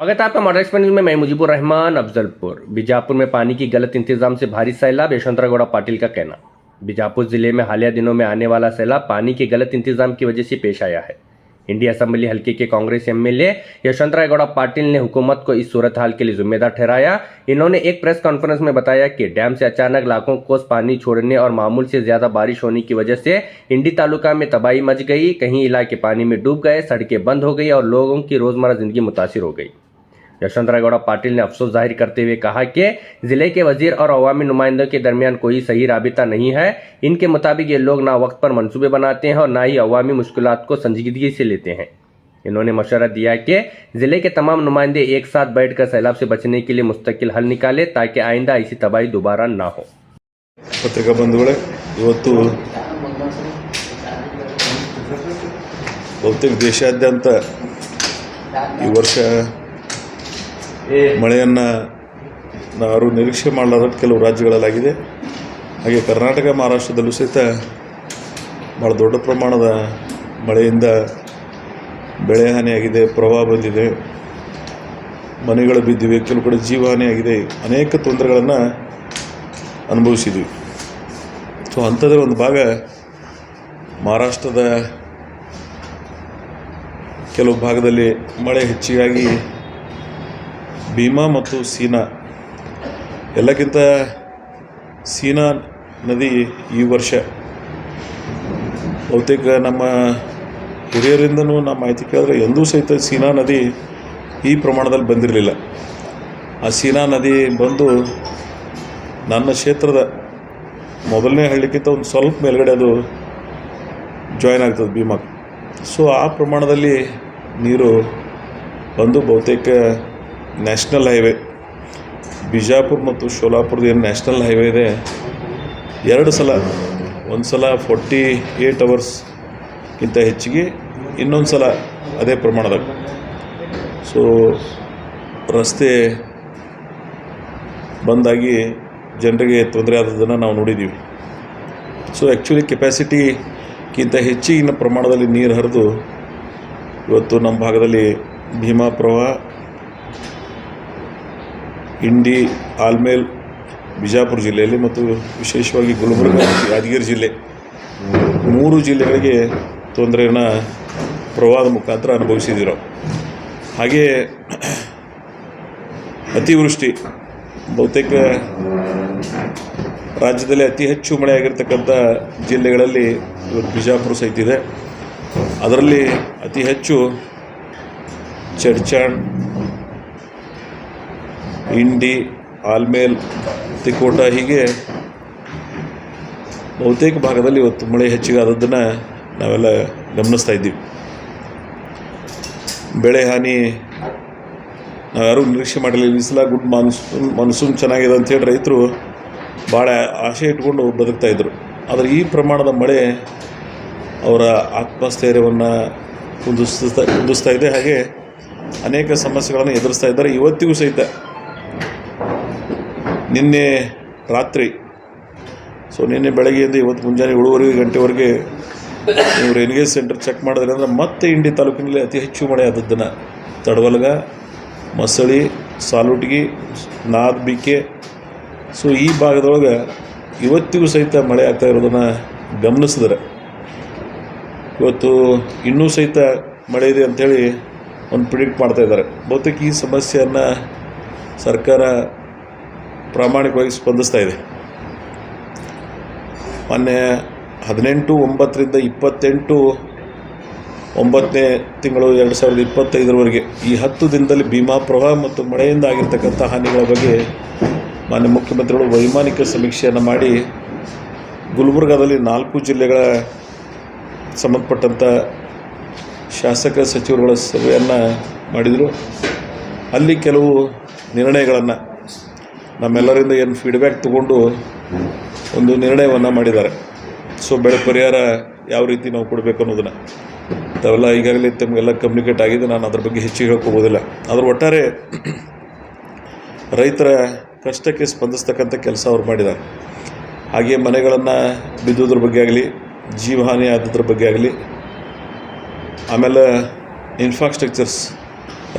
स्वागत है आपका मॉडल एक्सप्रेस में। मैं मुजीबुर रहमान अफजलपुर। बीजापुर में पानी की गलत इंतजाम से भारी सैलाब, यशवंतराव गौड़ा पाटिल का कहना। बीजापुर जिले में हालिया दिनों में आने वाला सैलाब पानी के गलत इंतजाम की वजह से पेश आया है। इंडिया असेंबली हल्के के कांग्रेस एमएलए यशवंतराव गौड़ा पाटिल ने हुकूमत को इस सूरत हाल के लिए जिम्मेदार ठहराया। इन्होंने एक प्रेस कॉन्फ्रेंस में बताया कि डैम से अचानक लाखों कोस पानी छोड़ने और मामूल से ज्यादा बारिश होने की वजह से इंडी तालुका में तबाही मच गई। कहीं इलाके पानी में डूब गए, सड़कें बंद हो गई और लोगों की रोजमर्रा जिंदगी मुतासिर हो गई। यशवंतराव गौड़ा पाटिल ने अफसोस जाहिर करते हुए कहा कि जिले के वजीर और अवामी नुमाइंदों के दरमियान कोई सही राबिता नहीं है। इनके मुताबिक ये लोग ना वक्त पर मंसूबे बनाते हैं और ना ही अवामी मुश्किलात को संजीदगी से लेते हैं। इन्होंने मशवरा दिया कि जिले के तमाम नुमाइंदे एक साथ बैठकर सैलाब से बचने के लिए मुस्तकिल हल निकाले ताकि आइंदा ऐसी तबाही दोबारा ना हो। ಪತ್ರಿಕಾ ಬಂಧುಗಳೇ, ಇವತ್ತು ಬಹುತೇಕ ದೇಶಾದ್ಯಂತ ಈ ವರ್ಷ ಮಳೆಯನ್ನು ಯಾರು ನಿರೀಕ್ಷೆ ಮಾಡಲಾರದ ಕೆಲವು ರಾಜ್ಯಗಳಲ್ಲಾಗಿದೆ. ಹಾಗೆ ಕರ್ನಾಟಕ, ಮಹಾರಾಷ್ಟ್ರದಲ್ಲೂ ಸಹಿತ ಭಾಳ ದೊಡ್ಡ ಪ್ರಮಾಣದ ಮಳೆಯಿಂದ ಬೆಳೆ ಹಾನಿಯಾಗಿದೆ, ಪ್ರವಾಹ ಬಂದಿದೆ, ಮನೆಗಳು ಬಿದ್ದಿವೆ, ಕೆಲವು ಕಡೆ ಜೀವಹಾನಿಯಾಗಿದೆ, ಅನೇಕ ತೊಂದರೆಗಳನ್ನು ಅನುಭವಿಸಿದ್ವಿ. ಸೊ ಅಂಥದ್ದೇ ಒಂದು ಭಾಗ ಮಹಾರಾಷ್ಟ್ರದ ಕೆಲವು ಭಾಗದಲ್ಲಿ ಮಳೆ ಹೆಚ್ಚಿಗಾಗಿ ಭೀಮಾ ಮತ್ತು ಸೀನಾ, ಎಲ್ಲಕ್ಕಿಂತ ಸೀನಾ ನದಿ ಈ ವರ್ಷ ಬಹುತೇಕ ನಮ್ಮ ಹಿರಿಯರಿಂದನೂ ನಮ್ಮ ಮಾಹಿತಿ ಕೇಳಿದ್ರೆ ಎಂದೂ ಸಹಿತ ಸೀನಾ ನದಿ ಈ ಪ್ರಮಾಣದಲ್ಲಿ ಬಂದಿರಲಿಲ್ಲ. ಆ ಸೀನಾ ನದಿ ಬಂದು ನನ್ನ ಕ್ಷೇತ್ರದ ಮೊದಲನೇ ಹಳ್ಳಿಗಿಂತ ಒಂದು ಸ್ವಲ್ಪ ಮೇಲ್ಗಡೆ ಅದು ಜಾಯ್ನ್ ಆಗ್ತದೆ ಭೀಮಾಕ್ಕೆ. ಸೊ ಆ ಪ್ರಮಾಣದಲ್ಲಿ ನೀರು ಬಂದು ಬಹುತೇಕ ನ್ಯಾಷನಲ್ ಹೈವೇ ಬಿಜಾಪುರ ಮತ್ತು ಶೋಲಾಪುರದ ಏನು ನ್ಯಾಷನಲ್ ಹೈವೇ ಇದೆ, ಎರಡು ಸಲ, ಒಂದು ಸಲ 48 ಅವರ್ಸ್ಗಿಂತ ಹೆಚ್ಚಿಗೆ, ಇನ್ನೊಂದು ಸಲ ಅದೇ ಪ್ರಮಾಣದಾಗ ಸೊ ರಸ್ತೆ ಬಂದಾಗಿ ಜನರಿಗೆ ತೊಂದರೆ ಆದದ್ದನ್ನು ನಾವು ನೋಡಿದ್ದೀವಿ. ಸೊ ಆ್ಯಕ್ಚುಲಿ ಕೆಪಾಸಿಟಿಗಿಂತ ಹೆಚ್ಚಿನ ಪ್ರಮಾಣದಲ್ಲಿ ನೀರು ಹರಿದು ಇವತ್ತು ನಮ್ಮ ಭಾಗದಲ್ಲಿ ಭೀಮಾ ಪ್ರವಾಹ, ಇಂಡಿ, ಆಲ್ಮೇಲ್, ಬಿಜಾಪುರ ಜಿಲ್ಲೆಯಲ್ಲಿ ಮತ್ತು ವಿಶೇಷವಾಗಿ ಗುಲ್ಬರ್ಗ ಮತ್ತು ಯಾದಗಿರಿ ಜಿಲ್ಲೆ, 3 ಜಿಲ್ಲೆಗಳಿಗೆ ತೊಂದರೆಯನ್ನು ಪ್ರವಾಹದ ಮುಖಾಂತರ ಅನುಭವಿಸಿದ್ದೀವಿ ನಾವು. ಹಾಗೆಯೇ ಅತಿವೃಷ್ಟಿ, ಬಹುತೇಕ ರಾಜ್ಯದಲ್ಲಿ ಅತಿ ಹೆಚ್ಚು ಮಳೆಯಾಗಿರ್ತಕ್ಕಂಥ ಜಿಲ್ಲೆಗಳಲ್ಲಿ ಇವತ್ತು ಬಿಜಾಪುರ ಸಹಿತ ಇದೆ. ಅದರಲ್ಲಿ ಅತಿ ಹೆಚ್ಚು ಚಡ್ಚಾಣ್, ಇಂಡಿ, ಆಲ್ಮೇಲ್, ತಿಕೋಟ, ಹೀಗೆ ಬಹುತೇಕ ಭಾಗದಲ್ಲಿ ಇವತ್ತು ಮಳೆ ಹೆಚ್ಚಿಗೆ ಆದದ್ದನ್ನು ನಾವೆಲ್ಲ ಗಮನಿಸ್ತಾ ಇದ್ದೀವಿ. ಬೆಳೆ ಹಾನಿ ನಾವು ಯಾರೂ ನಿರೀಕ್ಷೆ ಮಾಡಿರಲಿಲ್ಲ. ಈ ಸಲ ಗುಡ್ ಮಾನ್ಸೂನ್ ಚೆನ್ನಾಗಿದೆ ಅಂಥೇಳಿ ರೈತರು ಭಾಳ ಆಸೆ ಇಟ್ಕೊಂಡು ಬದುಕ್ತಾಯಿದ್ರು. ಆದರೆ ಈ ಪ್ರಮಾಣದ ಮಳೆ ಅವರ ಆತ್ಮಸ್ಥೈರ್ಯವನ್ನು ಕುಂದಿಸ್ತಾ ಇದೆ. ಹಾಗೆ ಅನೇಕ ಸಮಸ್ಯೆಗಳನ್ನು ಎದುರಿಸ್ತಾ ಇದ್ದಾರೆ. ಇವತ್ತಿಗೂ ಸಹಿತ ನಿನ್ನೆ ರಾತ್ರಿ, ಸೊ ನಿನ್ನೆ ಬೆಳಗ್ಗೆಯಿಂದ ಇವತ್ತು ಮುಂಜಾನೆ 7:30 ಗಂಟೆವರೆಗೆ ನೀವು ರೇನ್ಗೇಜ್ ಸೆಂಟರ್ ಚೆಕ್ ಮಾಡಿದ್ರೆ ಅಂದರೆ ಮತ್ತೆ ಇಂಡಿ ತಾಲೂಕಿನಲ್ಲಿ ಅತಿ ಹೆಚ್ಚು ಮಳೆ ಆದದ್ದನ್ನು, ತಡವಲ್ಗ, ಮಸಳಿ, ಸಾಲುಟ್ಗಿ, ನಾದ್ಬಿಕೆ, ಸೊ ಈ ಭಾಗದೊಳಗೆ ಇವತ್ತಿಗೂ ಸಹಿತ ಮಳೆ ಆಗ್ತಾ ಇರೋದನ್ನು ಗಮನಿಸಿದ್ರೆ ಇವತ್ತು ಇನ್ನೂ ಸಹಿತ ಮಳೆ ಇದೆ ಅಂಥೇಳಿ ಒಂದು ಪ್ರಿಡಿಕ್ಟ್ ಮಾಡ್ತಾಯಿದ್ದಾರೆ. ಬಹುತೇಕ ಈ ಸಮಸ್ಯೆಯನ್ನು ಸರ್ಕಾರ ಪ್ರಾಮಾಣಿಕವಾಗಿ ಸ್ಪಂದಿಸ್ತಾ ಇದೆ. ಮೊನ್ನೆ 18/9ರಿಂದ 28/9 ತಿಂಗಳು 2025 ಈ 10 ದಿನದಲ್ಲಿ ಭೀಮಾ ಪ್ರವಾಹ ಮತ್ತು ಮಳೆಯಿಂದ ಆಗಿರ್ತಕ್ಕಂಥ ಹಾನಿಗಳ ಬಗ್ಗೆ ಮಾನ್ಯ ಮುಖ್ಯಮಂತ್ರಿಗಳು ವೈಮಾನಿಕ ಸಮೀಕ್ಷೆಯನ್ನು ಮಾಡಿ ಗುಲ್ಬರ್ಗಾದಲ್ಲಿ 4 ಜಿಲ್ಲೆಗಳ ಸಂಬಂಧಪಟ್ಟಂಥ ಶಾಸಕ ಸಚಿವರುಗಳ ಸಭೆಯನ್ನು ಮಾಡಿದರು. ಅಲ್ಲಿ ಕೆಲವು ನಿರ್ಣಯಗಳನ್ನು ನಮ್ಮೆಲ್ಲರಿಂದ ಏನು ಫೀಡ್ಬ್ಯಾಕ್ ತಗೊಂಡು ಒಂದು ನಿರ್ಣಯವನ್ನು ಮಾಡಿದ್ದಾರೆ. ಸೊ ಬೆಳೆ ಪರಿಹಾರ ಯಾವ ರೀತಿ ನಾವು ಕೊಡಬೇಕು ಅನ್ನೋದನ್ನು ತಾವೆಲ್ಲ ಈಗಾಗಲೇ ತಮಗೆಲ್ಲ ಕಮ್ಯುನಿಕೇಟ್ ಆಗಿದೆ. ನಾನು ಅದ್ರ ಬಗ್ಗೆ ಹೆಚ್ಚಿಗೆ ಹೇಳ್ಕೋಬೋದಿಲ್ಲ. ಅದರ ಒಟ್ಟಾರೆ ರೈತರ ಕಷ್ಟಕ್ಕೆ ಸ್ಪಂದಿಸ್ತಕ್ಕಂಥ ಕೆಲಸ ಅವ್ರು ಮಾಡಿದ್ದಾರೆ. ಹಾಗೆ ಮನೆಗಳನ್ನು ಬಿದ್ದೋದ್ರ ಬಗ್ಗೆ ಆಗಲಿ, ಜೀವಹಾನಿ ಆದದ್ರ ಬಗ್ಗೆ ಆಗಲಿ, ಆಮೇಲೆ infrastructures,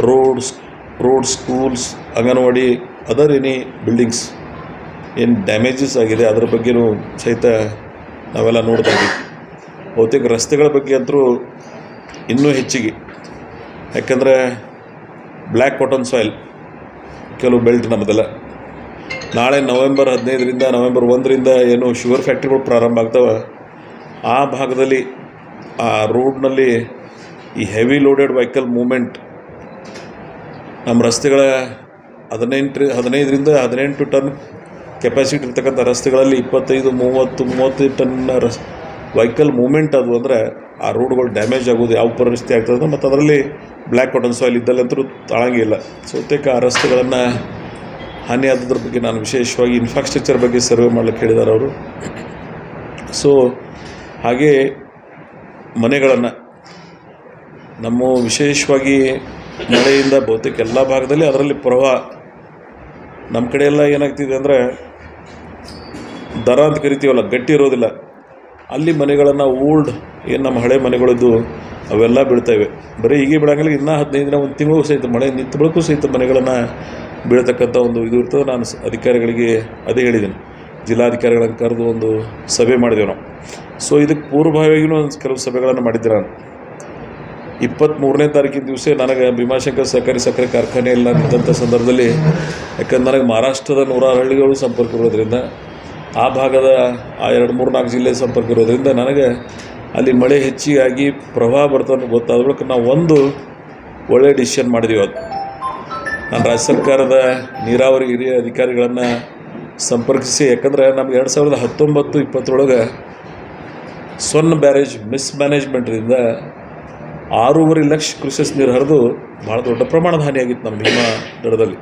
roads, road, schools, anganwadi, other any buildings ಏನು ಡ್ಯಾಮೇಜಸ್ ಆಗಿದೆ ಅದರ ಬಗ್ಗೆನೂ ಸಹಿತ ನಾವೆಲ್ಲ ನೋಡ್ತಾ ಇದ್ದೀವಿ. ಬಹುತೇಕ ರಸ್ತೆಗಳ ಬಗ್ಗೆ ಅಂತೂ ಇನ್ನೂ ಹೆಚ್ಚಿಗೆ, ಯಾಕಂದರೆ ಬ್ಲ್ಯಾಕ್ ಕಾಟನ್ ಸಾಯಿಲ್ ಕೆಲವು ಬೆಲ್ಟ್ ನಮ್ಮದೆಲ್ಲ. ನಾಳೆ ನವೆಂಬರ್ 15ರಿಂದ ನವೆಂಬರ್ 1ರಿಂದ ಏನು ಶುಗರ್ ಫ್ಯಾಕ್ಟ್ರಿಗಳು ಪ್ರಾರಂಭ ಆಗ್ತವೆ, ಆ ಭಾಗದಲ್ಲಿ ಆ ರೋಡ್ನಲ್ಲಿ ಈ ಹೆವಿ ಲೋಡೆಡ್ ವೆಹಿಕಲ್ ಮೂಮೆಂಟ್ ನಮ್ಮ ರಸ್ತೆಗಳ 15ರಿಂದ 18 ಟನ್ ಕೆಪಾಸಿಟಿ ಇರ್ತಕ್ಕಂಥ ರಸ್ತೆಗಳಲ್ಲಿ 25-30 ಟನ್ ವೆಹಿಕಲ್ ಮೂಮೆಂಟ್ ಅದು ಅಂದರೆ ಆ ರೋಡ್ಗಳು ಡ್ಯಾಮೇಜ್ ಆಗೋದು ಯಾವ ಪರಿಸ್ಥಿತಿ ಆಗ್ತದೆ. ಮತ್ತು ಅದರಲ್ಲಿ ಬ್ಲ್ಯಾಕ್ ಕಾಟನ್ ಸಾಯಿಲ್ ಇದ್ದಲ್ಲಂತೂ ತಾಳಂಗಿಲ್ಲ. ಬಹುತೇಕ ಆ ರಸ್ತೆಗಳನ್ನು ಹಾನಿ ಆದದ್ರ ಬಗ್ಗೆ ನಾನು ವಿಶೇಷವಾಗಿ ಇನ್ಫ್ರಾಸ್ಟ್ರಕ್ಚರ್ ಬಗ್ಗೆ ಸರ್ವೆ ಮಾಡ್ಲಿಕ್ಕೆ ಹೇಳಿದ್ದಾರೆ ಅವರು. ಸೊ ಹಾಗೇ ಮನೆಗಳನ್ನು ನಮ್ಮ ವಿಶೇಷವಾಗಿ ಮಳೆಯಿಂದ ಬಹುತೇಕ ಎಲ್ಲ ಭಾಗದಲ್ಲಿ ಅದರಲ್ಲಿ ಪ್ರವಾಹ ನಮ್ಮ ಕಡೆ ಎಲ್ಲ ಏನಾಗ್ತಿದೆ ಅಂದರೆ ದರ ಅಂತ ಕರಿತೀವಲ್ಲ, ಗಟ್ಟಿ ಇರೋದಿಲ್ಲ. ಅಲ್ಲಿ ಮನೆಗಳನ್ನು ಓಲ್ಡ್ ಏನು ನಮ್ಮ ಹಳೆ ಮನೆಗಳದ್ದು ಅವೆಲ್ಲ ಬೀಳ್ತಾಯಿವೆ. ಬರೀ ಹೀಗೆ ಬೀಳಂಗಿಲ್ಲ, ಇನ್ನೂ 15 ದಿನ, ಒಂದು ತಿಂಗಳು ಸಹಿತ ಮಳೆ ನಿಂತ ಬಳಿಕೂ ಸಹಿತ ಮನೆಗಳನ್ನು ಬೀಳ್ತಕ್ಕಂಥ ಒಂದು ಇದು ಇರ್ತದೆ. ನಾನು ಅಧಿಕಾರಿಗಳಿಗೆ ಅದೇ ಹೇಳಿದ್ದೀನಿ, ಜಿಲ್ಲಾಧಿಕಾರಿಗಳನ್ನು ಕರೆದು ಒಂದು ಸಭೆ ಮಾಡಿದೆವು ನಾವು. ಸೊ ಇದಕ್ಕೆ ಪೂರ್ವಭಾವಿಯಾಗಿಯೂ ಕೆಲವು ಸಭೆಗಳನ್ನು ಮಾಡಿದ್ದೆ ನಾನು. 23ನೇ ತಾರೀಕಿನ ದಿವಸ ನನಗೆ ಭೀಮಾಶಂಕರ್ ಸಹಕಾರಿ ಸಕ್ಕರೆ ಕಾರ್ಖಾನೆಯಲ್ಲಿ ನಿಂತಹ ಸಂದರ್ಭದಲ್ಲಿ, ಯಾಕಂದ್ರೆ ನನಗೆ ಮಹಾರಾಷ್ಟ್ರದ 106 ಹಳ್ಳಿಗಳು ಸಂಪರ್ಕ ಇರೋದ್ರಿಂದ, ಆ ಭಾಗದ ಆ 2-3-4 ಜಿಲ್ಲೆ ಸಂಪರ್ಕ ಇರೋದ್ರಿಂದ ನನಗೆ ಅಲ್ಲಿ ಮಳೆ ಹೆಚ್ಚಿಗಾಗಿ ಪ್ರವಾಹ ಬರ್ತದೆ ಗೊತ್ತಾದ ಬಳಿಕ ನಾವು ಒಂದು ಒಳ್ಳೆಯ ಡಿಸಿಷನ್ ಮಾಡಿದ್ದೀವಿ. ಅದು ನಾನು ರಾಜ್ಯ ಸರ್ಕಾರದ ನೀರಾವರಿ ಹಿರಿಯ ಅಧಿಕಾರಿಗಳನ್ನು ಸಂಪರ್ಕಿಸಿ, ಯಾಕಂದರೆ ನಮ್ಗೆ 2019-20 ಸೊನ್ನ ಬ್ಯಾರೇಜ್ ಮಿಸ್ಮ್ಯಾನೇಜ್ಮೆಂಟ್ರಿಂದ 6.5 ಲಕ್ಷ ಕ್ಯೂಸೆಸ್ ನೀರು ಹರಿದು ಭಾಳ ದೊಡ್ಡ ಪ್ರಮಾಣದ ಹಾನಿಯಾಗಿತ್ತು ನಮ್ಮ ಭೀಮಾ ದಡದಲ್ಲಿ.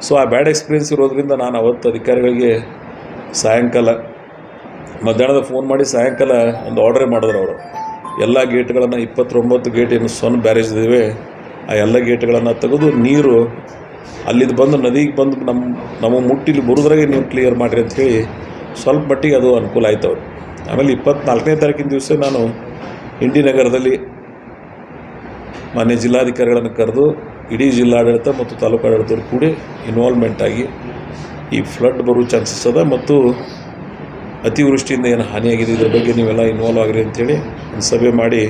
ಸೊ ಆ ಬ್ಯಾಡ್ ಎಕ್ಸ್ಪೀರಿಯನ್ಸ್ ಇರೋದ್ರಿಂದ ನಾನು ಅವತ್ತು ಅಧಿಕಾರಿಗಳಿಗೆ ಸಾಯಂಕಾಲ ಮಧ್ಯಾಹ್ನದ ಫೋನ್ ಮಾಡಿ ಸಾಯಂಕಾಲ ಒಂದು ಆರ್ಡ್ರೇ ಮಾಡಿದ್ರು ಅವರು. ಎಲ್ಲ ಗೇಟ್ಗಳನ್ನು 29 ಗೇಟ್ ಏನು ಸೊನ್ನ ಬ್ಯಾರೇಜ್ ಇದ್ದಾವೆ ಆ ಎಲ್ಲ ಗೇಟ್ಗಳನ್ನು ತೆಗೆದು ನೀರು ಅಲ್ಲಿದ್ದು ಬಂದು ನದಿಗೆ ಬಂದು ನಮ್ಮ ಮುಟ್ಟಿಲಿ ಬರೋದ್ರಾಗೆ ನೀವು ಕ್ಲಿಯರ್ ಮಾಡಿರಿ ಅಂಥೇಳಿ ಸ್ವಲ್ಪ ಮಟ್ಟಿಗೆ ಅದು ಅನುಕೂಲ ಆಯ್ತು ಅವ್ರು. ಆಮೇಲೆ 24ನೇ ತಾರೀಕಿನ ದಿವಸ ನಾನು ಇಂಡಿ ನಗರದಲ್ಲಿ ಮಾನ್ಯ ಜಿಲ್ಲಾಧಿಕಾರಿಗಳನ್ನು ಕರೆದು ಇಡೀ ಜಿಲ್ಲಾಡಳಿತ ಮತ್ತು ತಾಲೂಕು ಆಡಳಿತರು ಕೂಡಿ ಇನ್ವಾಲ್ವ್ಮೆಂಟ್ ಆಗಿ ಈ ಫ್ಲಡ್ ಬರೋ ಚಾನ್ಸಸ್ ಅದ ಮತ್ತು ಅತಿವೃಷ್ಟಿಯಿಂದ ಏನು ಹಾನಿಯಾಗಿದೆ ಇದ್ರ ಬಗ್ಗೆ ನೀವೆಲ್ಲ ಇನ್ವಾಲ್ವ್ ಆಗಿರಿ ಅಂಥೇಳಿ ಒಂದು ಸಭೆ ಮಾಡಿ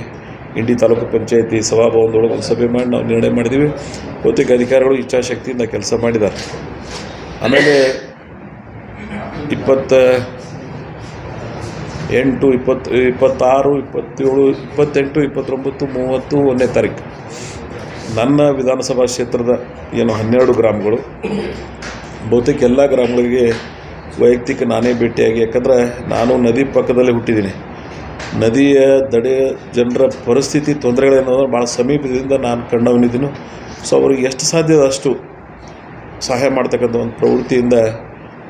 ಇಂಡಿ ತಾಲೂಕು ಪಂಚಾಯತಿ ಸಭಾಭವನದೊಳಗೆ ಒಂದು ಸಭೆ ಮಾಡಿ ನಾವು ನಿರ್ಣಯ ಮಾಡಿದ್ದೀವಿ. ಬಹುತೇಕ ಅಧಿಕಾರಿಗಳು ಇಚ್ಛಾಶಕ್ತಿಯಿಂದ ಕೆಲಸ ಮಾಡಿದ್ದಾರೆ. ಆಮೇಲೆ 28, 26, 27, 28, 29, 30, 1ನೇ ತಾರೀಕು ನನ್ನ ವಿಧಾನಸಭಾ ಕ್ಷೇತ್ರದ ಏನು 12 ಗ್ರಾಮಗಳು, ಬಹುತೇಕ ಎಲ್ಲ ಗ್ರಾಮಗಳಿಗೆ ವೈಯಕ್ತಿಕ ನಾನೇ ಭೇಟಿಯಾಗಿ, ಯಾಕಂದರೆ ನಾನು ನದಿ ಪಕ್ಕದಲ್ಲೇ ಹುಟ್ಟಿದ್ದೀನಿ. ನದಿಯ ದಡೆ ಜನರ ಪರಿಸ್ಥಿತಿ ತೊಂದರೆಗಳೇನಂದ್ರೆ ಭಾಳ ಸಮೀಪದಿಂದ ನಾನು ಕಂಡವನಿದ್ದೀನಿ. ಸೊ ಅವ್ರಿಗೆ ಎಷ್ಟು ಸಾಧ್ಯ ಅಷ್ಟು ಸಹಾಯ ಮಾಡ್ತಕ್ಕಂಥ ಒಂದು ಪ್ರವೃತ್ತಿಯಿಂದ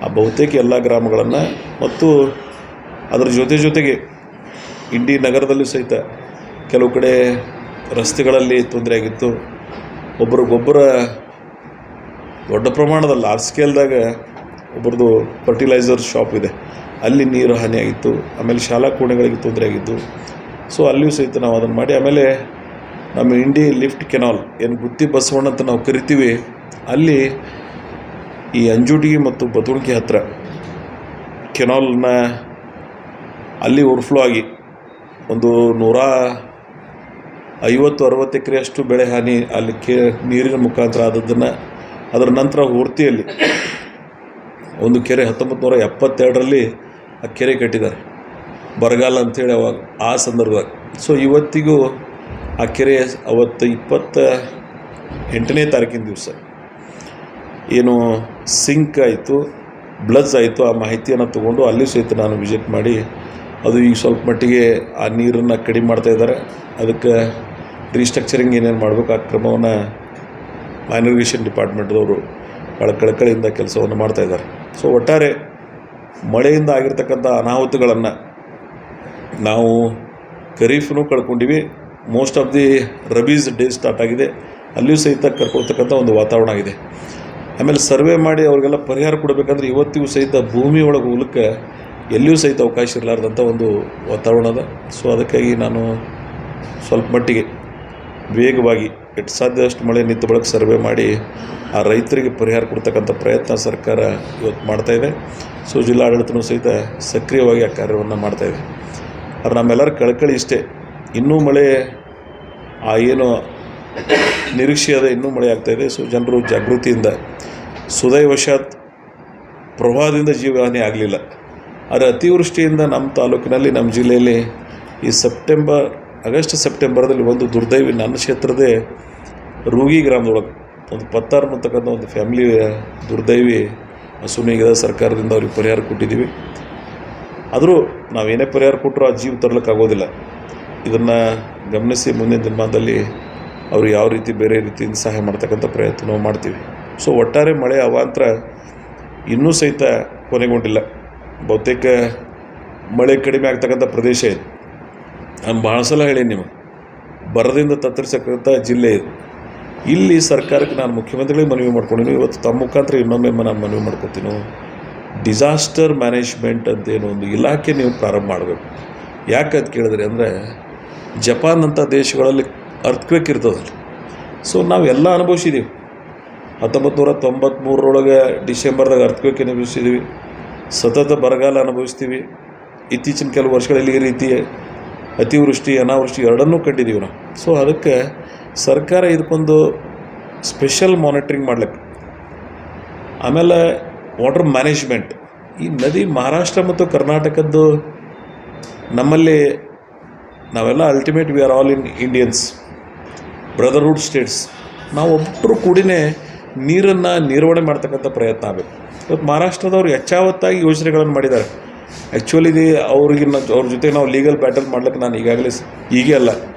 ಆ ಬಹುತೇಕ ಎಲ್ಲ ಗ್ರಾಮಗಳನ್ನು ಮತ್ತು ಅದರ ಜೊತೆಗೆ ಇಂಡಿ ನಗರದಲ್ಲೂ ಸಹಿತ ಕೆಲವು ಕಡೆ ರಸ್ತೆಗಳಲ್ಲಿ ತೊಂದರೆ ಆಗಿತ್ತು. ಒಬ್ಬರಿಗೊಬ್ಬರ ದೊಡ್ಡ ಪ್ರಮಾಣದ ಲಾರ್ಜ್ ಸ್ಕೇಲ್ದಾಗ ಒಬ್ಬರದು ಫರ್ಟಿಲೈಸರ್ ಶಾಪ್ ಇದೆ, ಅಲ್ಲಿ ನೀರು ಹಾನಿಯಾಗಿತ್ತು. ಆಮೇಲೆ ಶಾಲಾ ಕೋಣೆಗಳಿಗೆ ತೊಂದರೆ ಆಗಿತ್ತು. ಸೊ ಅಲ್ಲಿಯೂ ಸಹಿತ ನಾವು ಅದನ್ನು ಮಾಡಿ, ಆಮೇಲೆ ನಮ್ಮ ಇಂಡಿ ಲಿಫ್ಟ್ ಕೆನಾಲ್ ಏನು ಗುತ್ತಿ ಬಸವಣ್ಣ ಅಂತ ನಾವು ಕರಿತೀವಿ, ಅಲ್ಲಿ ಈ ಅಂಜುಟಿಗೆ ಮತ್ತು ಬತುಣಿಕೆ ಹತ್ತಿರ ಕೆನಾಲ್ನ ಅಲ್ಲಿ ಓವರ್ಫ್ಲೋ ಆಗಿ ಒಂದು 150-60 ಎಕರೆಯಷ್ಟು ಬೆಳೆ ಹಾನಿ ಅಲ್ಲಿ ನೀರಿನ ಮುಖಾಂತರ ಆದದ್ದನ್ನು, ಅದರ ನಂತರ ಹೊರ್ತಿಯಲ್ಲಿ ಒಂದು ಕೆರೆ 1972ರಲ್ಲಿ ಆ ಕೆರೆ ಕಟ್ಟಿದ್ದಾರೆ, ಬರಗಾಲ ಅಂಥೇಳಿ ಅವಾಗ ಆ ಸಂದರ್ಭದಾಗ. ಸೊ ಇವತ್ತಿಗೂ ಆ ಕೆರೆ ಅವತ್ತು 28ನೇ ತಾರೀಕಿನ ದಿವಸ ಏನು ಸಿಂಕ್ ಆಯಿತು, ಬ್ಲಜ್ ಆಯಿತು, ಆ ಮಾಹಿತಿಯನ್ನು ತೊಗೊಂಡು ಅಲ್ಲಿ ಸಹಿತ ನಾನು ವಿಸಿಟ್ ಮಾಡಿ ಅದು ಈಗ ಸ್ವಲ್ಪ ಮಟ್ಟಿಗೆ ಆ ನೀರನ್ನು ಕಡಿಮೆ ಮಾಡ್ತಾಯಿದ್ದಾರೆ. ಅದಕ್ಕೆ ರೀಸ್ಟ್ರಕ್ಚರಿಂಗ್ ಏನೇನು ಮಾಡಬೇಕು ಆ ಕ್ರಮವನ್ನು ಮೈನ್ ಇರಿಗೇಷನ್ ಡಿಪಾರ್ಟ್ಮೆಂಟ್ದವರು ಭಾಳ ಕಳಕಳಿಯಿಂದ ಕೆಲಸವನ್ನು ಮಾಡ್ತಾಯಿದ್ದಾರೆ. ಸೊ ಒಟ್ಟಾರೆ ಮಳೆಯಿಂದ ಆಗಿರ್ತಕ್ಕಂಥ ಅನಾಹುತಗಳನ್ನು ನಾವು ಖರೀಫ್ನೂ ಕಳ್ಕೊಂಡಿವಿ, ಮೋಸ್ಟ್ ಆಫ್ ದಿ ರಬೀಸ್ ಡೇ ಸ್ಟಾರ್ಟ್ ಆಗಿದೆ, ಅಲ್ಲಿಯೂ ಸಹಿತ ಕರ್ಕೊಳ್ತಕ್ಕಂಥ ಒಂದು ವಾತಾವರಣ ಆಗಿದೆ. ಆಮೇಲೆ ಸರ್ವೆ ಮಾಡಿ ಅವ್ರಿಗೆಲ್ಲ ಪರಿಹಾರ ಕೊಡಬೇಕಂದ್ರೆ ಇವತ್ತಿಗೂ ಸಹಿತ ಭೂಮಿ ಒಳಗೆ ಹೋಗ್ಲಿಕ್ಕೆ ಎಲ್ಲಿಯೂ ಸಹಿತ ಅವಕಾಶ ಇರಲಾರ್ದಂಥ ಒಂದು ವಾತಾವರಣ ಅದ. ಸೊ ಅದಕ್ಕಾಗಿ ನಾನು ಸ್ವಲ್ಪ ಮಟ್ಟಿಗೆ ವೇಗವಾಗಿ ಎಷ್ಟು ಸಾಧ್ಯ ಅಷ್ಟು ಮಳೆ ನಿಂತ ಬಳಿಕ ಸರ್ವೆ ಮಾಡಿ ಆ ರೈತರಿಗೆ ಪರಿಹಾರ ಕೊಡ್ತಕ್ಕಂಥ ಪ್ರಯತ್ನ ಸರ್ಕಾರ ಇವತ್ತು ಮಾಡ್ತಾಯಿದೆ. ಸೊ ಜಿಲ್ಲಾಡಳಿತನೂ ಸಹಿತ ಸಕ್ರಿಯವಾಗಿ ಆ ಕಾರ್ಯವನ್ನು ಮಾಡ್ತಾಯಿದೆ. ಆದರೆ ನಮ್ಮೆಲ್ಲರ ಕಳಕಳಿ ಇಷ್ಟೇ, ಇನ್ನೂ ಮಳೆ ಏನು ನಿರೀಕ್ಷೆ ಅದ, ಇನ್ನೂ ಮಳೆ ಆಗ್ತಾಯಿದೆ. ಸೊ ಜನರು ಜಾಗೃತಿಯಿಂದ, ಸುದೈವಶಾತ್ ಪ್ರವಾಹದಿಂದ ಜೀವಹಾನಿ ಆಗಲಿಲ್ಲ, ಆದರೆ ಅತಿವೃಷ್ಟಿಯಿಂದ ನಮ್ಮ ತಾಲೂಕಿನಲ್ಲಿ, ನಮ್ಮ ಜಿಲ್ಲೆಯಲ್ಲಿ ಈ ಆಗಸ್ಟ್ ಸೆಪ್ಟೆಂಬರ್ದಲ್ಲಿ ಒಂದು ದುರ್ದೈವಿ, ನನ್ನ ಕ್ಷೇತ್ರದೇ ರೂಗಿ ಗ್ರಾಮದೊಳಗೆ ಒಂದು ಪತ್ತಾರು ಅಂತಕ್ಕಂಥ ಒಂದು ಫ್ಯಾಮಿಲಿಯ ದುರ್ದೈವಿ ಹಸುನಿಗದ. ಸರ್ಕಾರದಿಂದ ಅವ್ರಿಗೆ ಪರಿಹಾರ ಕೊಟ್ಟಿದ್ದೀವಿ. ಆದರೂ ನಾವೇನೇ ಪರಿಹಾರ ಕೊಟ್ಟರು ಆ ಜೀವ ತರಲಿಕ್ಕಾಗೋದಿಲ್ಲ. ಇದನ್ನು ಗಮನಿಸಿ ಮುಂದಿನ ದಿನಮಾನದಲ್ಲಿ ಅವರು ಯಾವ ರೀತಿ ಬೇರೆ ರೀತಿಯಿಂದ ಸಹಾಯ ಮಾಡ್ತಕ್ಕಂಥ ಪ್ರಯತ್ನ ನಾವು ಮಾಡ್ತೀವಿ. ಸೊ ಒಟ್ಟಾರೆ ಮಳೆ ಅವಾಂತರ ಇನ್ನೂ ಸಹಿತ ಕೊನೆಗೊಂಡಿಲ್ಲ. ಬಹುತೇಕ ಮಳೆ ಕಡಿಮೆ ಆಗ್ತಕ್ಕಂಥ ಪ್ರದೇಶ ಇದು. ನಾನು ಭಾಳ ಸಲ ಹೇಳೀನಿ ನಿಮಗೆ, ಬರದಿಂದ ತತ್ತರಿಸಕ್ಕಂಥ ಜಿಲ್ಲೆ ಇದು. ಇಲ್ಲಿ ಸರ್ಕಾರಕ್ಕೆ ನಾನು ಮುಖ್ಯಮಂತ್ರಿಗಳಿಗೆ ಮನವಿ ಮಾಡ್ಕೊಂಡಿನಿ, ಇವತ್ತು ತಮ್ಮ ಮುಖಾಂತರ ಇನ್ನೊಮ್ಮೆ ನಾನು ಮನವಿ ಮಾಡ್ಕೊತೀನಿ. ಡಿಸಾಸ್ಟರ್ ಮ್ಯಾನೇಜ್ಮೆಂಟ್ ಅಂತೇನೋ ಒಂದು ಇಲಾಖೆ ನೀವು ಪ್ರಾರಂಭ ಮಾಡಬೇಕು. ಯಾಕೆ ಅಂತ ಕೇಳಿದ್ರಿ ಅಂದರೆ, ಜಪಾನ್ ಅಂಥ ದೇಶಗಳಲ್ಲಿ ಅರ್ಥಕ್ವೇಕ್ ಇರ್ತದಲ್ಲಿ. ಸೊ ನಾವೆಲ್ಲ ಅನುಭವಿಸಿದ್ದೀವಿ. 1993 ಡಿಸೆಂಬರ್ದಾಗ ಅರ್ಥಕ್ವೇಕ್ ಅನುಭವಿಸಿದ್ದೀವಿ, ಸತತ ಬರಗಾಲ ಅನುಭವಿಸ್ತೀವಿ. ಇತ್ತೀಚಿನ ಕೆಲವು ವರ್ಷಗಳಲ್ಲಿ ಈ ರೀತಿ ಅತಿವೃಷ್ಟಿ ಅನಾವೃಷ್ಟಿ ಎರಡನ್ನೂ ಕಂಡಿದ್ದೀವಿ ನಾವು. ಸೊ ಅದಕ್ಕೆ ಸರ್ಕಾರ ಇದಕ್ಕೊಂದು ಸ್ಪೆಷಲ್ ಮಾನಿಟ್ರಿಂಗ್ ಮಾಡ್ಲಿಕ್ಕೆ, ಆಮೇಲೆ ವಾಟರ್ ಮ್ಯಾನೇಜ್ಮೆಂಟ್, ಈ ನದಿ ಮಹಾರಾಷ್ಟ್ರ ಮತ್ತು ಕರ್ನಾಟಕದ್ದು ನಮ್ಮಲ್ಲಿ ನಾವೆಲ್ಲ ultimate we are all in Indians, brotherhood States. ನಾವು ಒಬ್ಬರು ಕೂಡಿನೇ ನೀರನ್ನು ನಿರ್ವಹಣೆ ಮಾಡ್ತಕ್ಕಂಥ ಪ್ರಯತ್ನ ಆಗಬೇಕು. ಇವತ್ತು ಮಹಾರಾಷ್ಟ್ರದವ್ರು ಹೆಚ್ಚಾವತ್ತಾಗಿ ಯೋಜನೆಗಳನ್ನು ಮಾಡಿದ್ದಾರೆ. ಆ್ಯಕ್ಚುಲಿ ಅವ್ರ ಜೊತೆ ನಾವು ಲೀಗಲ್ ಬ್ಯಾಟಲ್ ಮಾಡ್ಲಿಕ್ಕೆ ನಾನು ಈಗೇ ಅಲ್ಲ,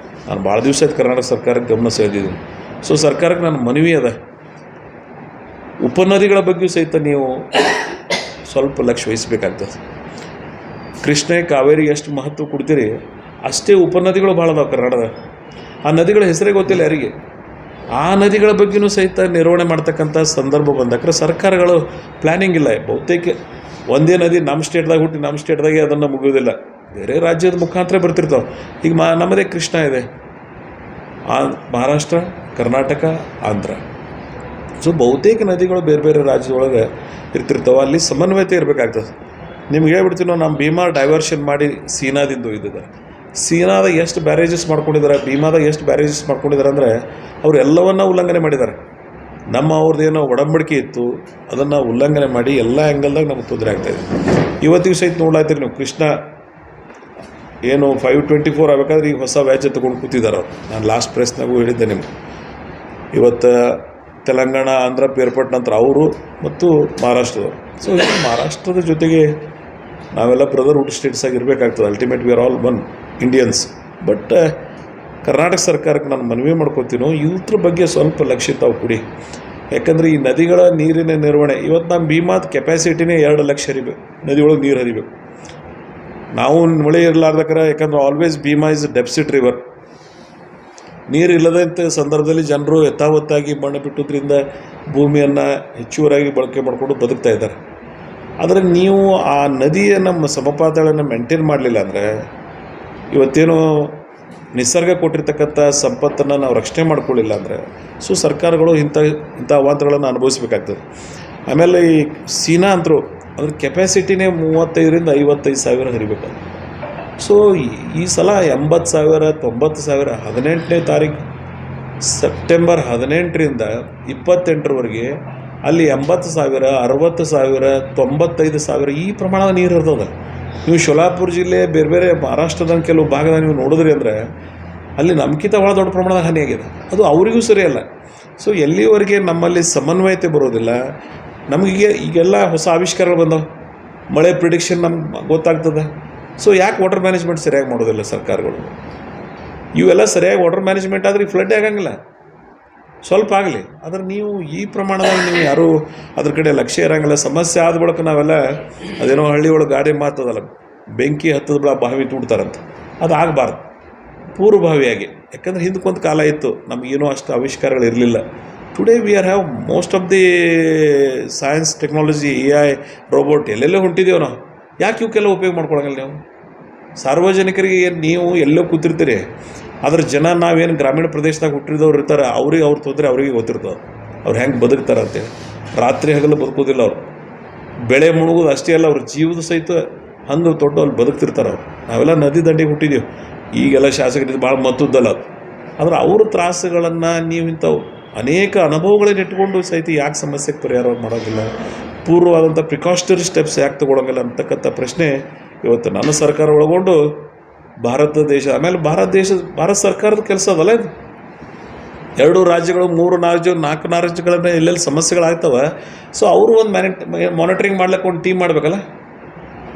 ನಾನು ಭಾಳ ದಿವಸ ಆಯ್ತು ಕರ್ನಾಟಕ ಸರ್ಕಾರಕ್ಕೆ ಗಮನ ಸೆಳೆದಿದ್ದೀನಿ. ಸೊ ಸರ್ಕಾರಕ್ಕೆ ನನ್ನ ಮನವಿ ಅದ, ಉಪನದಿಗಳ ಬಗ್ಗೆಯೂ ಸಹಿತ ನೀವು ಸ್ವಲ್ಪ ಲಕ್ಷ್ಯ ವಹಿಸಬೇಕಾಗ್ತದೆ. ಕೃಷ್ಣ ಕಾವೇರಿ ಎಷ್ಟು ಮಹತ್ವ ಕೊಡ್ತೀರಿ ಅಷ್ಟೇ ಉಪನದಿಗಳು ಭಾಳ ಅದಾವೆ ಕರ್ನಾಟಕದ. ಆ ನದಿಗಳ ಹೆಸರೇ ಗೊತ್ತಿಲ್ಲ ಯಾರಿಗೆ. ಆ ನದಿಗಳ ಬಗ್ಗೆಯೂ ಸಹಿತ ನಿರ್ವಹಣೆ ಮಾಡ್ತಕ್ಕಂಥ ಸಂದರ್ಭ ಬಂದಾಗ ಸರ್ಕಾರಗಳು ಪ್ಲ್ಯಾನಿಂಗ್ ಇಲ್ಲ. ಬಹುತೇಕ ಒಂದೇ ನದಿ ನಮ್ಮ ಸ್ಟೇಟ್ದಾಗ ಹುಟ್ಟಿ ನಮ್ಮ ಸ್ಟೇಟ್ದಾಗೆ ಅದನ್ನು ಮುಗಿಯೋದಿಲ್ಲ, ಬೇರೆ ರಾಜ್ಯದ ಮುಖಾಂತರ ಬರ್ತಿರ್ತಾವೆ. ಈಗ ನಮ್ಮದೇ ಕೃಷ್ಣ ಇದೆ, ಮಹಾರಾಷ್ಟ್ರ, ಕರ್ನಾಟಕ, ಆಂಧ್ರ. ಸೊ ಬಹುತೇಕ ನದಿಗಳು ಬೇರೆ ಬೇರೆ ರಾಜ್ಯದೊಳಗೆ ಇರ್ತಿರ್ತಾವೆ. ಅಲ್ಲಿ ಸಮನ್ವಯತೆ ಇರಬೇಕಾಗ್ತದೆ. ನಿಮ್ಗೆ ಹೇಳ್ಬಿಡ್ತೀವಿ ನಾವು, ನಮ್ಮ ಭೀಮಾ ಡೈವರ್ಷನ್ ಮಾಡಿ ಸೀನಾದಿಂದ ಒಯ್ದಿದ್ದಾರೆ. ಸೀನಾದಾಗ ಎಷ್ಟು ಬ್ಯಾರೇಜಸ್ ಮಾಡ್ಕೊಂಡಿದ್ದಾರೆ, ಭೀಮಾದಾಗ ಎಷ್ಟು ಬ್ಯಾರೇಜಸ್ ಮಾಡ್ಕೊಂಡಿದ್ದಾರೆ ಅಂದರೆ ಅವರು ಎಲ್ಲವನ್ನ ಉಲ್ಲಂಘನೆ ಮಾಡಿದ್ದಾರೆ. ಅವ್ರದ್ದು ಏನೋ ಒಡಂಬಡಿಕೆ ಇತ್ತು, ಅದನ್ನು ಉಲ್ಲಂಘನೆ ಮಾಡಿ ಎಲ್ಲ ಆ್ಯಂಗಲ್ದಾಗ ನಮಗೆ ತೊಂದರೆ ಆಗ್ತಾಯಿದೆ. ಇವತ್ತಿಗೂ ಸಹಿತ ನೋಡ್ಲಾಗ್ತೀರಿ ನೀವು, ಕೃಷ್ಣ ಏನು 524 ಆಗಬೇಕಾದ್ರೆ ಈಗ ಹೊಸ ವ್ಯಾಜ್ಯ ತೊಗೊಂಡು ಕೂತಿದ್ದಾರೆ ಅವ್ರು. ನಾನು ಲಾಸ್ಟ್ ಪ್ರೆಸ್ನಾಗೂ ಹೇಳಿದ್ದೆ ನಿಮ್ಗೆ. ಇವತ್ತು ತೆಲಂಗಾಣ, ಆಂಧ್ರ ಬೇರ್ಪಟ್ಟ ನಂತರ ಅವರು ಮತ್ತು ಮಹಾರಾಷ್ಟ್ರದವರು. ಸೊ ಮಹಾರಾಷ್ಟ್ರದ ಜೊತೆಗೆ ನಾವೆಲ್ಲ ಬ್ರದರ್ಹುಡ್ ಸ್ಟೇಟ್ಸ್ ಆಗಿರಬೇಕಾಗ್ತದೆ. Ultimate we are all one Indians. But Karnataka ಸರ್ಕಾರಕ್ಕೆ ನಾನು ಮನವಿ ಮಾಡ್ಕೊತೀನೋ, ಇದ್ರ ಬಗ್ಗೆ ಸ್ವಲ್ಪ ಲಕ್ಷ್ಯ ತಾವು ಕೊಡಿ. ಯಾಕಂದರೆ ಈ ನದಿಗಳ ನೀರಿನ ನಿರ್ವಹಣೆ, ಇವತ್ತು ನಮ್ಮ ಭೀಮಾದ ಕೆಪಾಸಿಟಿನೇ 2 ಲಕ್ಷ ಹರಿಬೇಕು, ನದಿ ಒಳಗೆ ನೀರು ಹರಿಬೇಕು. ನಾವು ಮಳೆ ಇರಲಾರ್ದಕ್ಕಾರ, ಯಾಕಂದ್ರೆ always Bhima is deficit river. ನೀರು ಇಲ್ಲದಂಥ ಸಂದರ್ಭದಲ್ಲಿ ಜನರು ಯಥಾವತ್ತಾಗಿ ಮಣ್ಣು ಬಿಟ್ಟೋದ್ರಿಂದ ಭೂಮಿಯನ್ನು ಹೆಚ್ಚುವರಾಗಿ ಬಳಕೆ ಮಾಡಿಕೊಂಡು ಬದುಕ್ತಾ ಇದ್ದಾರೆ. ಆದರೆ ನೀವು ಆ ನದಿಯ ನಮ್ಮ ಸಮಪಾತಗಳನ್ನು ಮೇಂಟೈನ್ ಮಾಡಲಿಲ್ಲ ಅಂದರೆ, ಇವತ್ತೇನು ನಿಸರ್ಗ ಕೊಟ್ಟಿರ್ತಕ್ಕಂಥ ಸಂಪತ್ತನ್ನು ನಾವು ರಕ್ಷಣೆ ಮಾಡ್ಕೊಳ್ಳಿಲ್ಲ ಅಂದರೆ, ಸೊ ಸರ್ಕಾರಗಳು ಇಂಥ ಅವಾಂತರಗಳನ್ನು ಅನುಭವಿಸ್ಬೇಕಾಗ್ತದೆ. ಆಮೇಲೆ ಈ ಸೀನಾ ಅಂತರೂ ಅದ್ರ ಕೆಪಾಸಿಟಿನೇ 35,000 to 55,000 ಹರಿಬೇಕು. ಸೊ ಈ ಸಲ 80,000 90,000 18ನೇ ತಾರೀಕು ಸೆಪ್ಟೆಂಬರ್ 18ರಿಂದ 28ರವರೆಗೆ ಅಲ್ಲಿ 80,000 60,000 95,000 ಈ ಪ್ರಮಾಣದ ನೀರು ಇರ್ತದೆ. ನೀವು ಶೋಲಾಪುರ ಜಿಲ್ಲೆ ಬೇರೆ ಬೇರೆ ಮಹಾರಾಷ್ಟ್ರದ ಕೆಲವು ಭಾಗದಾಗ ನೀವು ನೋಡಿದ್ರಿ ಅಂದರೆ ಅಲ್ಲಿ ನಮ್ಗಿಂತ ಭಾಳ ದೊಡ್ಡ ಪ್ರಮಾಣದ ಹಾನಿಯಾಗಿದೆ. ಅದು ಅವರಿಗೂ ಸರಿಯಲ್ಲ. ಸೊ ಎಲ್ಲಿವರೆಗೆ ನಮ್ಮಲ್ಲಿ ಸಮನ್ವಯತೆ ಬರೋದಿಲ್ಲ, ನಮಗೀಗ ಈಗೆಲ್ಲ ಹೊಸ ಆವಿಷ್ಕಾರಗಳು ಬಂದವು, ಮಳೆ ಪ್ರಿಡಿಕ್ಷನ್ ನಮ್ಗೆ ಗೊತ್ತಾಗ್ತದೆ. ಸೊ ಯಾಕೆ ವಾಟರ್ ಮ್ಯಾನೇಜ್ಮೆಂಟ್ ಸರಿಯಾಗಿ ಮಾಡೋದಿಲ್ಲ ಸರ್ಕಾರಗಳು? ಇವೆಲ್ಲ ಸರಿಯಾಗಿ ವಾಟರ್ ಮ್ಯಾನೇಜ್ಮೆಂಟ್ ಆದರೆ ಈ ಫ್ಲಡ್ ಆಗಂಗಿಲ್ಲ, ಸ್ವಲ್ಪ ಆಗಲಿ. ಆದರೆ ನೀವು ಈ ಪ್ರಮಾಣದಲ್ಲಿ ನೀವು ಯಾರೂ ಅದ್ರ ಕಡೆ ಲಕ್ಷ್ಯ ಇರೋಂಗಿಲ್ಲ. ಸಮಸ್ಯೆ ಆದ ಬಳಿಕ ನಾವೆಲ್ಲ ಅದೇನೋ ಹಳ್ಳಿ ಒಳಗೆ ಗಾಡಿ ಮಾತದಲ್ಲ, ಬೆಂಕಿ ಹತ್ತದ ಬಳ ಬಾವಿ ತುಡ್ತಾರಂತ, ಅದು ಆಗಬಾರ್ದು ಪೂರ್ವಭಾವಿಯಾಗಿ. ಯಾಕಂದರೆ ಹಿಂದಕ್ಕೊಂದು ಕಾಲ ಇತ್ತು, ನಮಗೇನೋ ಅಷ್ಟು ಆವಿಷ್ಕಾರಗಳು ಇರಲಿಲ್ಲ. Today we are have most of the science technology, AI robot ಎಲ್ಲೆಲ್ಲೋ ಹೊಂಟಿದ್ದೇವೆ ನಾವು. ಯಾಕೆ ಇವಕ್ಕೆಲ್ಲ ಉಪಯೋಗ ಮಾಡ್ಕೊಳಂಗಿಲ್ಲ ನೀವು? ಸಾರ್ವಜನಿಕರಿಗೆ ಏನು ನೀವು ಎಲ್ಲೋ ಕೂತಿರ್ತೀರಿ, ಆದ್ರೆ ಜನ ನಾವೇನು ಗ್ರಾಮೀಣ ಪ್ರದೇಶದಾಗ ಹುಟ್ಟಿದವ್ರು ಇರ್ತಾರೆ, ಅವ್ರಿಗೆ ಅವ್ರು ತೊಂದರೆ ಅವರಿಗೆ ಗೊತ್ತಿರ್ತದೆ, ಅವ್ರು ಹೆಂಗೆ ಬದುಕ್ತಾರೆ ಅಂತೇಳಿ. ರಾತ್ರಿ ಹಗಲು ಬದುಕೋದಿಲ್ಲ ಅವರು, ಬೆಳೆ ಮುಳುಗೋದು ಅಷ್ಟೇ ಅಲ್ಲ, ಅವ್ರ ಜೀವದ ಸಹಿತ ಹಂಗೆ ತೊಟ್ಟು ಅಲ್ಲಿ ಬದುಕ್ತಿರ್ತಾರೆ ಅವ್ರು. ನಾವೆಲ್ಲ ನದಿ ದಂಡೆಗೆ ಹುಟ್ಟಿದ್ದೀವಿ, ಈಗೆಲ್ಲ ಶಾಸಕರಿದ್ದು ಭಾಳ ಮತ್ತದ್ದಲ್ಲ ಅದು. ಆದ್ರೆ ಅವ್ರ ತ್ರಾಸುಗಳನ್ನು ನೀವು ಇಂಥವು ಅನೇಕ ಅನುಭವಗಳನ್ನ ಇಟ್ಕೊಂಡು ಸಹಿತ ಯಾಕೆ ಸಮಸ್ಯೆಗೆ ಪರಿಹಾರ ಮಾಡೋದಿಲ್ಲ, ಪೂರ್ವವಾದಂಥ ಪ್ರಿಕಾಷನರಿ ಸ್ಟೆಪ್ಸ್ ಯಾಕೆ ತೊಗೊಳಂಗಿಲ್ಲ ಅಂತಕ್ಕಂಥ ಪ್ರಶ್ನೆ ಇವತ್ತು ನನ್ನ ಸರ್ಕಾರ ಒಳಗೊಂಡು ಭಾರತ ದೇಶ, ಆಮೇಲೆ ಭಾರತ ಸರ್ಕಾರದ ಕೆಲಸ ಅದಲ್ಲ ಇದು. 2 ರಾಜ್ಯಗಳು 3 4 ರಾಜ್ಯಗಳನ್ನ ಎಲ್ಲೆಲ್ಲಿ ಸಮಸ್ಯೆಗಳಾಗ್ತವೆ, ಸೊ ಅವರು ಒಂದು ಮಾನಿಟರಿಂಗ್ ಮಾಡ್ಲಿಕ್ಕೆ ಒಂದು ಟೀಮ್ ಮಾಡಬೇಕಲ್ಲ.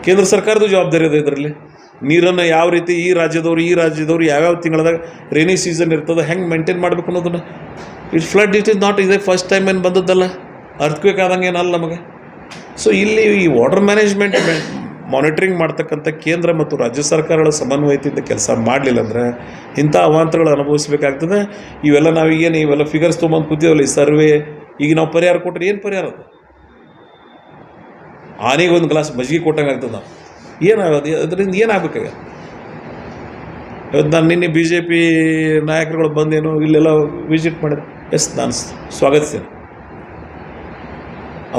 ಕೇಂದ್ರ ಸರ್ಕಾರದ ಜವಾಬ್ದಾರಿ ಇದೆ ಇದರಲ್ಲಿ. ನೀರನ್ನು ಯಾವ ರೀತಿ ಈ ರಾಜ್ಯದವರು ಯಾವ್ಯಾವ ತಿಂಗಳದಾಗ ರೇನಿ ಸೀಸನ್ ಇರ್ತದೆ ಹೆಂಗೆ ಮೇಂಟೈನ್ ಮಾಡಬೇಕು ಅನ್ನೋದನ್ನು. ಫ್ಲಡ್ ಇಟ್ ಇಸ್ ನಾಟ್ ಇದೇ ಫಸ್ಟ್ ಟೈಮ್ ಏನು ಬಂದದ್ದಲ್ಲ, ಅರ್ಥಕ್ವೇಕ್ ಆದಂಗೆ ಏನಲ್ಲ ನಮಗೆ. ಸೊ ಇಲ್ಲಿ ಈ ವಾಟರ್ ಮ್ಯಾನೇಜ್ಮೆಂಟ್ ಮಾನಿಟರಿಂಗ್ ಮಾಡ್ತಕ್ಕಂಥ ಕೇಂದ್ರ ಮತ್ತು ರಾಜ್ಯ ಸರ್ಕಾರಗಳ ಸಮನ್ವಯತೆಯಿಂದ ಕೆಲಸ ಮಾಡಲಿಲ್ಲ ಅಂದರೆ ಇಂಥ ಅವಾಂತರಗಳು ಅನುಭವಿಸ್ಬೇಕಾಗ್ತದೆ. ಇವೆಲ್ಲ ಫಿಗರ್ಸ್ ತೊಗೊಂಬಂದು ಕೂತೀವಲ್ಲ, ಈ ಸರ್ವೆ, ಈಗ ನಾವು ಪರಿಹಾರ ಕೊಟ್ಟರೆ ಏನು ಪರಿಹಾರ ಅದು? ಆನೆಗೆ ಒಂದು ಗ್ಲಾಸ್ ಮಜ್ಜಿಗೆ ಕೊಟ್ಟಂಗೆ ಆಗ್ತದೆ. ನಾವು ಏನಾಗೋದು ಅದರಿಂದ ಏನಾಗಬೇಕಾಗ? ಇವತ್ತು ನಾನು ನಿನ್ನೆ BJP ನಾಯಕರುಗಳು ಬಂದೇನು ಇಲ್ಲೆಲ್ಲ ವಿಸಿಟ್ ಮಾಡಿದೆ. ಎಸ್, ನಾನು ಸ್ವಾಗತಿಸ್ತೇನೆ.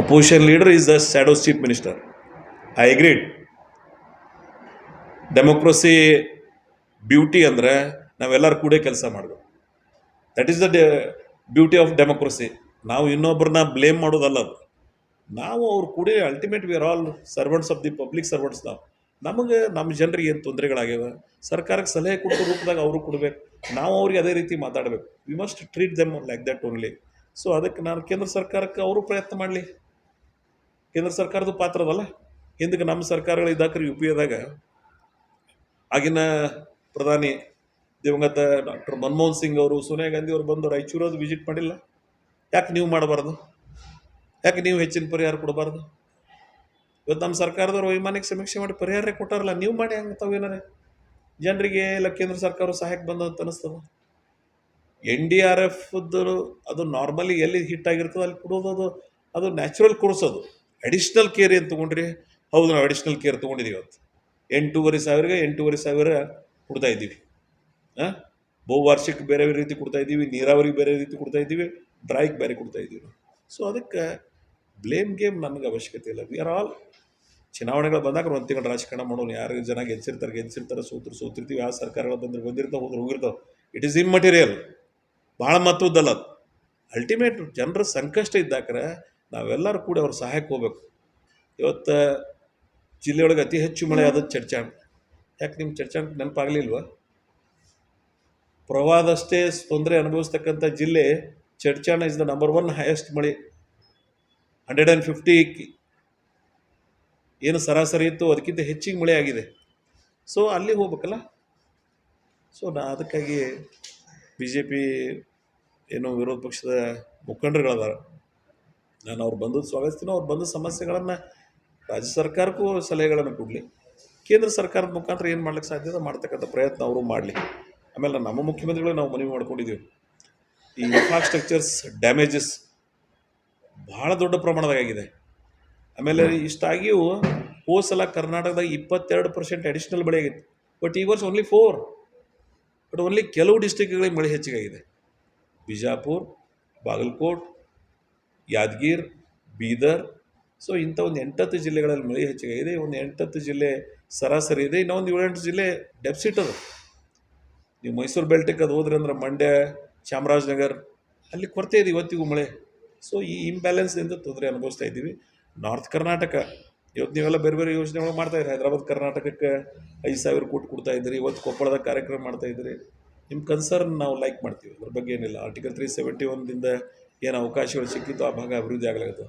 Opposition leader is the shadow chief minister. I agreed. Democracy beauty ಅಂದರೆ ನಾವೆಲ್ಲರೂ ಕೂಡ ಕೆಲಸ ಮಾಡಬೇಕು. That is the beauty of democracy. ನಾವು ಇನ್ನೊಬ್ಬರನ್ನ ಬ್ಲೇಮ್ ಮಾಡೋದಲ್ಲ ಅದು. ನಾವು ಅವ್ರು ಕೂಡ ultimate we are all servants of the public servants. ನಮಗೆ ನಮ್ಮ ಜನರಿಗೆ ಏನು ತೊಂದರೆಗಳಾಗ್ಯಾವ, ಸರ್ಕಾರಕ್ಕೆ ಸಲಹೆ ಕೊಡೋ ರೂಪದಾಗ ಅವರು ಕೊಡಬೇಕು, ನಾವು ಅವ್ರಿಗೆ ಅದೇ ರೀತಿ ಮಾತಾಡಬೇಕು. We must treat them like that only. So ಅದಕ್ಕೆ ನಾನು ಕೇಂದ್ರ ಸರ್ಕಾರಕ್ಕೆ ಅವರು ಪ್ರಯತ್ನ ಮಾಡಲಿ. ಕೇಂದ್ರ ಸರ್ಕಾರದ ಪಾತ್ರ ಅದಲ್ಲ. ಹಿಂದಕ್ಕೆ ನಮ್ಮ ಸರ್ಕಾರಗಳು ಇದ್ದಾಕ್ರಿ UPAದಾಗ ಆಗಿನ ಪ್ರಧಾನಿ ದಿವಂಗತ ಡಾಕ್ಟರ್ ಮನಮೋಹನ್ ಸಿಂಗ್ ಅವರು, ಸೋನಿಯಾ ಗಾಂಧಿ ಅವರು ಬಂದು ರಾಯಚೂರದು ವಿಸಿಟ್ ಮಾಡಿಲ್ಲ. ಯಾಕೆ ನೀವು ಮಾಡಬಾರ್ದು? ಯಾಕೆ ನೀವು ಹೆಚ್ಚಿನ ಪರಿಹಾರ ಕೊಡಬಾರ್ದು? ಇವತ್ತು ನಮ್ಮ ಸರ್ಕಾರದವ್ರು ವೈಮಾನಿಕ ಸಮೀಕ್ಷೆ ಮಾಡಿ ಪರಿಹಾರ ಕೊಟ್ಟಾರಲ್ಲ, ನೀವು ಮಾಡಿ ಹಂಗೆ ತಾವೇನಾರೆ ಜನರಿಗೆ ಇಲ್ಲ ಕೇಂದ್ರ ಸರ್ಕಾರ ಸಹಾಯಕ್ಕೆ ಬಂದ ಅಂತ ಅನಿಸ್ತದೆ. NDRF ಅದು ನಾರ್ಮಲಿ ಎಲ್ಲಿ ಹಿಟ್ ಆಗಿರ್ತದೆ ಅಲ್ಲಿ ಕೊಡೋದು, ಅದು ನ್ಯಾಚುರಲ್ ಕೊಡಿಸೋದು. ಅಡಿಷ್ನಲ್ ಕೇರ್ ಏನು ತೊಗೊಂಡ್ರಿ? ಹೌದು, ನಾವು ಅಡಿಷ್ನಲ್ ಕೇರ್ ತೊಗೊಂಡಿದ್ದೀವಿ. ಇವತ್ತು 8,500 ಕೊಡ್ತಾ ಇದ್ದೀವಿ. ಬಹುವಾರ್ಷಿಕ ಬೇರೆ ರೀತಿ ಕೊಡ್ತಾ ಇದ್ದೀವಿ, ನೀರಾವರಿಗೆ ಬೇರೆ ರೀತಿ ಕೊಡ್ತಾ ಇದ್ದೀವಿ, ಡ್ರೈಗೆ ಬೇರೆ ಕೊಡ್ತಾ ಇದ್ದೀವಿ. ಸೊ ಅದಕ್ಕೆ ಬ್ಲೇಮ್ ಗೇಮ್ ನನಗೆ ಅವಶ್ಯಕತೆ ಇಲ್ಲ. ವಿ ಆರ್ ಆಲ್ ಚುನಾವಣೆಗಳು ಬಂದಾಗ ಒಂದು ತಿಂಗಳು ರಾಜಕಾರಣ ಮಾಡೋನು. ಯಾರು ಜನ ಗೆಲ್ಸಿರ್ತಾರೆ, ಸೋತಿರ್ತೀವಿ. ಯಾವ ಸರ್ಕಾರಗಳು ಬಂದಿರ್ತಾವೆ, ಹೋಗಿರ್ತಾವೆ. ಇಟ್ ಈಸ್ ಇಮ್ಮೆಟೀರಿಯಲ್, ಭಾಳ ಮಹತ್ವದ್ದಲ್ಲ ಅದು. ಅಲ್ಟಿಮೇಟ್ ಜನರ ಸಂಕಷ್ಟ ಇದ್ದಾಕ್ರೆ ನಾವೆಲ್ಲರೂ ಕೂಡ ಅವ್ರ ಸಹಾಯಕ್ಕೆ ಹೋಗ್ಬೇಕು. ಇವತ್ತು ಜಿಲ್ಲೆಯೊಳಗೆ ಅತಿ ಹೆಚ್ಚು ಮಳೆ ಆದದ್ದು ಚಡ್ಚಾಣ. ಯಾಕೆ ನಿಮ್ಮ ಚಡ್ಚಾಣ ನೆನಪಾಗಲಿಲ್ವ? ಪ್ರವಾಹದಷ್ಟೇ ತೊಂದರೆ ಅನುಭವಿಸ್ತಕ್ಕಂಥ ಜಿಲ್ಲೆ ಚಡ್ಚಾಣ ಇಸ್ ದ ನಂಬರ್ 1 ಹೈಯೆಸ್ಟ್ ಮಳೆ. 150 ಏನು ಸರಾಸರಿ ಇತ್ತು ಅದಕ್ಕಿಂತ ಹೆಚ್ಚಿಗೆ ಮಳೆ ಆಗಿದೆ. ಸೊ ಅಲ್ಲಿಗೆ ಹೋಗ್ಬೇಕಲ್ಲ. ಸೊ ಅದಕ್ಕಾಗಿ BJP ಏನು ವಿರೋಧ ಪಕ್ಷದ ಮುಖಂಡರುಗಳದಾರ, ನಾನು ಅವ್ರು ಬಂದದ್ದು ಸ್ವಾಗತಿಸ್ತೀನಿ. ಅವ್ರು ಬಂದ ಸಮಸ್ಯೆಗಳನ್ನು ರಾಜ್ಯ ಸರ್ಕಾರಕ್ಕೂ ಸಲಹೆಗಳನ್ನು ಕೊಡಲಿ, ಕೇಂದ್ರ ಸರ್ಕಾರದ ಮುಖಾಂತರ ಏನು ಮಾಡ್ಲಿಕ್ಕೆ ಸಾಧ್ಯದ ಮಾಡ್ತಕ್ಕಂಥ ಪ್ರಯತ್ನ ಅವರು ಮಾಡಲಿ. ಆಮೇಲೆ ನಮ್ಮ ಮುಖ್ಯಮಂತ್ರಿಗಳು ನಾವು ಮನವಿ ಮಾಡ್ಕೊಂಡಿದ್ದೀವಿ. ಈ ಇನ್ಫ್ರಾಸ್ಟ್ರಕ್ಚರ್ಸ್ ಡ್ಯಾಮೇಜಸ್ ಭಾಳ ದೊಡ್ಡ ಪ್ರಮಾಣದಾಗಿದೆ. ಆಮೇಲೆ ಇಷ್ಟಾಗಿಯೂ ಹೋದ ಸಲ ಕರ್ನಾಟಕದಾಗ 22% ಅಡಿಷ್ನಲ್ ಮಳೆ ಆಗಿತ್ತು. ಬಟ್ ಈ ವರ್ಷ ಓನ್ಲಿ 4. ಬಟ್ ಓನ್ಲಿ ಕೆಲವು ಡಿಸ್ಟಿಕ್ಗಳಿಗೆ ಮಳೆ ಹೆಚ್ಚಿಗಾಗಿದೆ. ಬಿಜಾಪುರ, ಬಾಗಲಕೋಟ್, ಯಾದಗಿರ್, ಬೀದರ್. ಸೊ ಇಂಥ ಒಂದು 8-10 ಜಿಲ್ಲೆಗಳಲ್ಲಿ ಮಳೆ ಹೆಚ್ಚಿಗಾಗಿದೆ. ಒಂದು 8-10 ಜಿಲ್ಲೆ ಸರಾಸರಿ ಇದೆ, ಇನ್ನೊಂದು 7-8 ಜಿಲ್ಲೆ ಡೆಫಿಸಿಟ್ ಅದು. ನೀವು ಮೈಸೂರು ಬೆಲ್ಟಿಗೆ ಅದು ಹೋದ್ರಿ ಅಂದ್ರೆ ಮಂಡ್ಯ, ಚಾಮರಾಜನಗರ ಅಲ್ಲಿ ಕೊರತೆ ಇದೆ ಇವತ್ತಿಗೂ ಮಳೆ. ಸೊ ಈ ಇಂಬ್ಯಾಲೆನ್ಸ್ನಿಂದ ತೊಂದರೆ ಅನುಭವಿಸ್ತಾ ಇದ್ದೀವಿ. ನಾರ್ತ್ ಕರ್ನಾಟಕ ಇವತ್ತು ನೀವೆಲ್ಲ ಬೇರೆ ಬೇರೆ ಯೋಜನೆಗಳು ಮಾಡ್ತಾಯಿದ್ರಿ. ಹೈದರಾಬಾದ್ ಕರ್ನಾಟಕಕ್ಕೆ 5,000 ಕೋಟಿ ಕೊಡ್ತಾ ಇದ್ದೀರಿ. ಇವತ್ತು ಕೊಪ್ಪಳದ ಕಾರ್ಯಕ್ರಮ ಮಾಡ್ತಾಯಿದ್ದೀರಿ. ನಿಮ್ಮ ಕನ್ಸರ್ನ್ ನಾವು ಲೈಕ್ ಮಾಡ್ತೀವಿ, ಅದ್ರ ಬಗ್ಗೆ ಏನಿಲ್ಲ. ಆರ್ಟಿಕಲ್ 371ದಿಂದ ಏನು ಅವಕಾಶಗಳು ಸಿಕ್ಕಿತ್ತು ಆ ಭಾಗ ಅಭಿವೃದ್ಧಿ ಆಗಲಾಗುತ್ತೆ.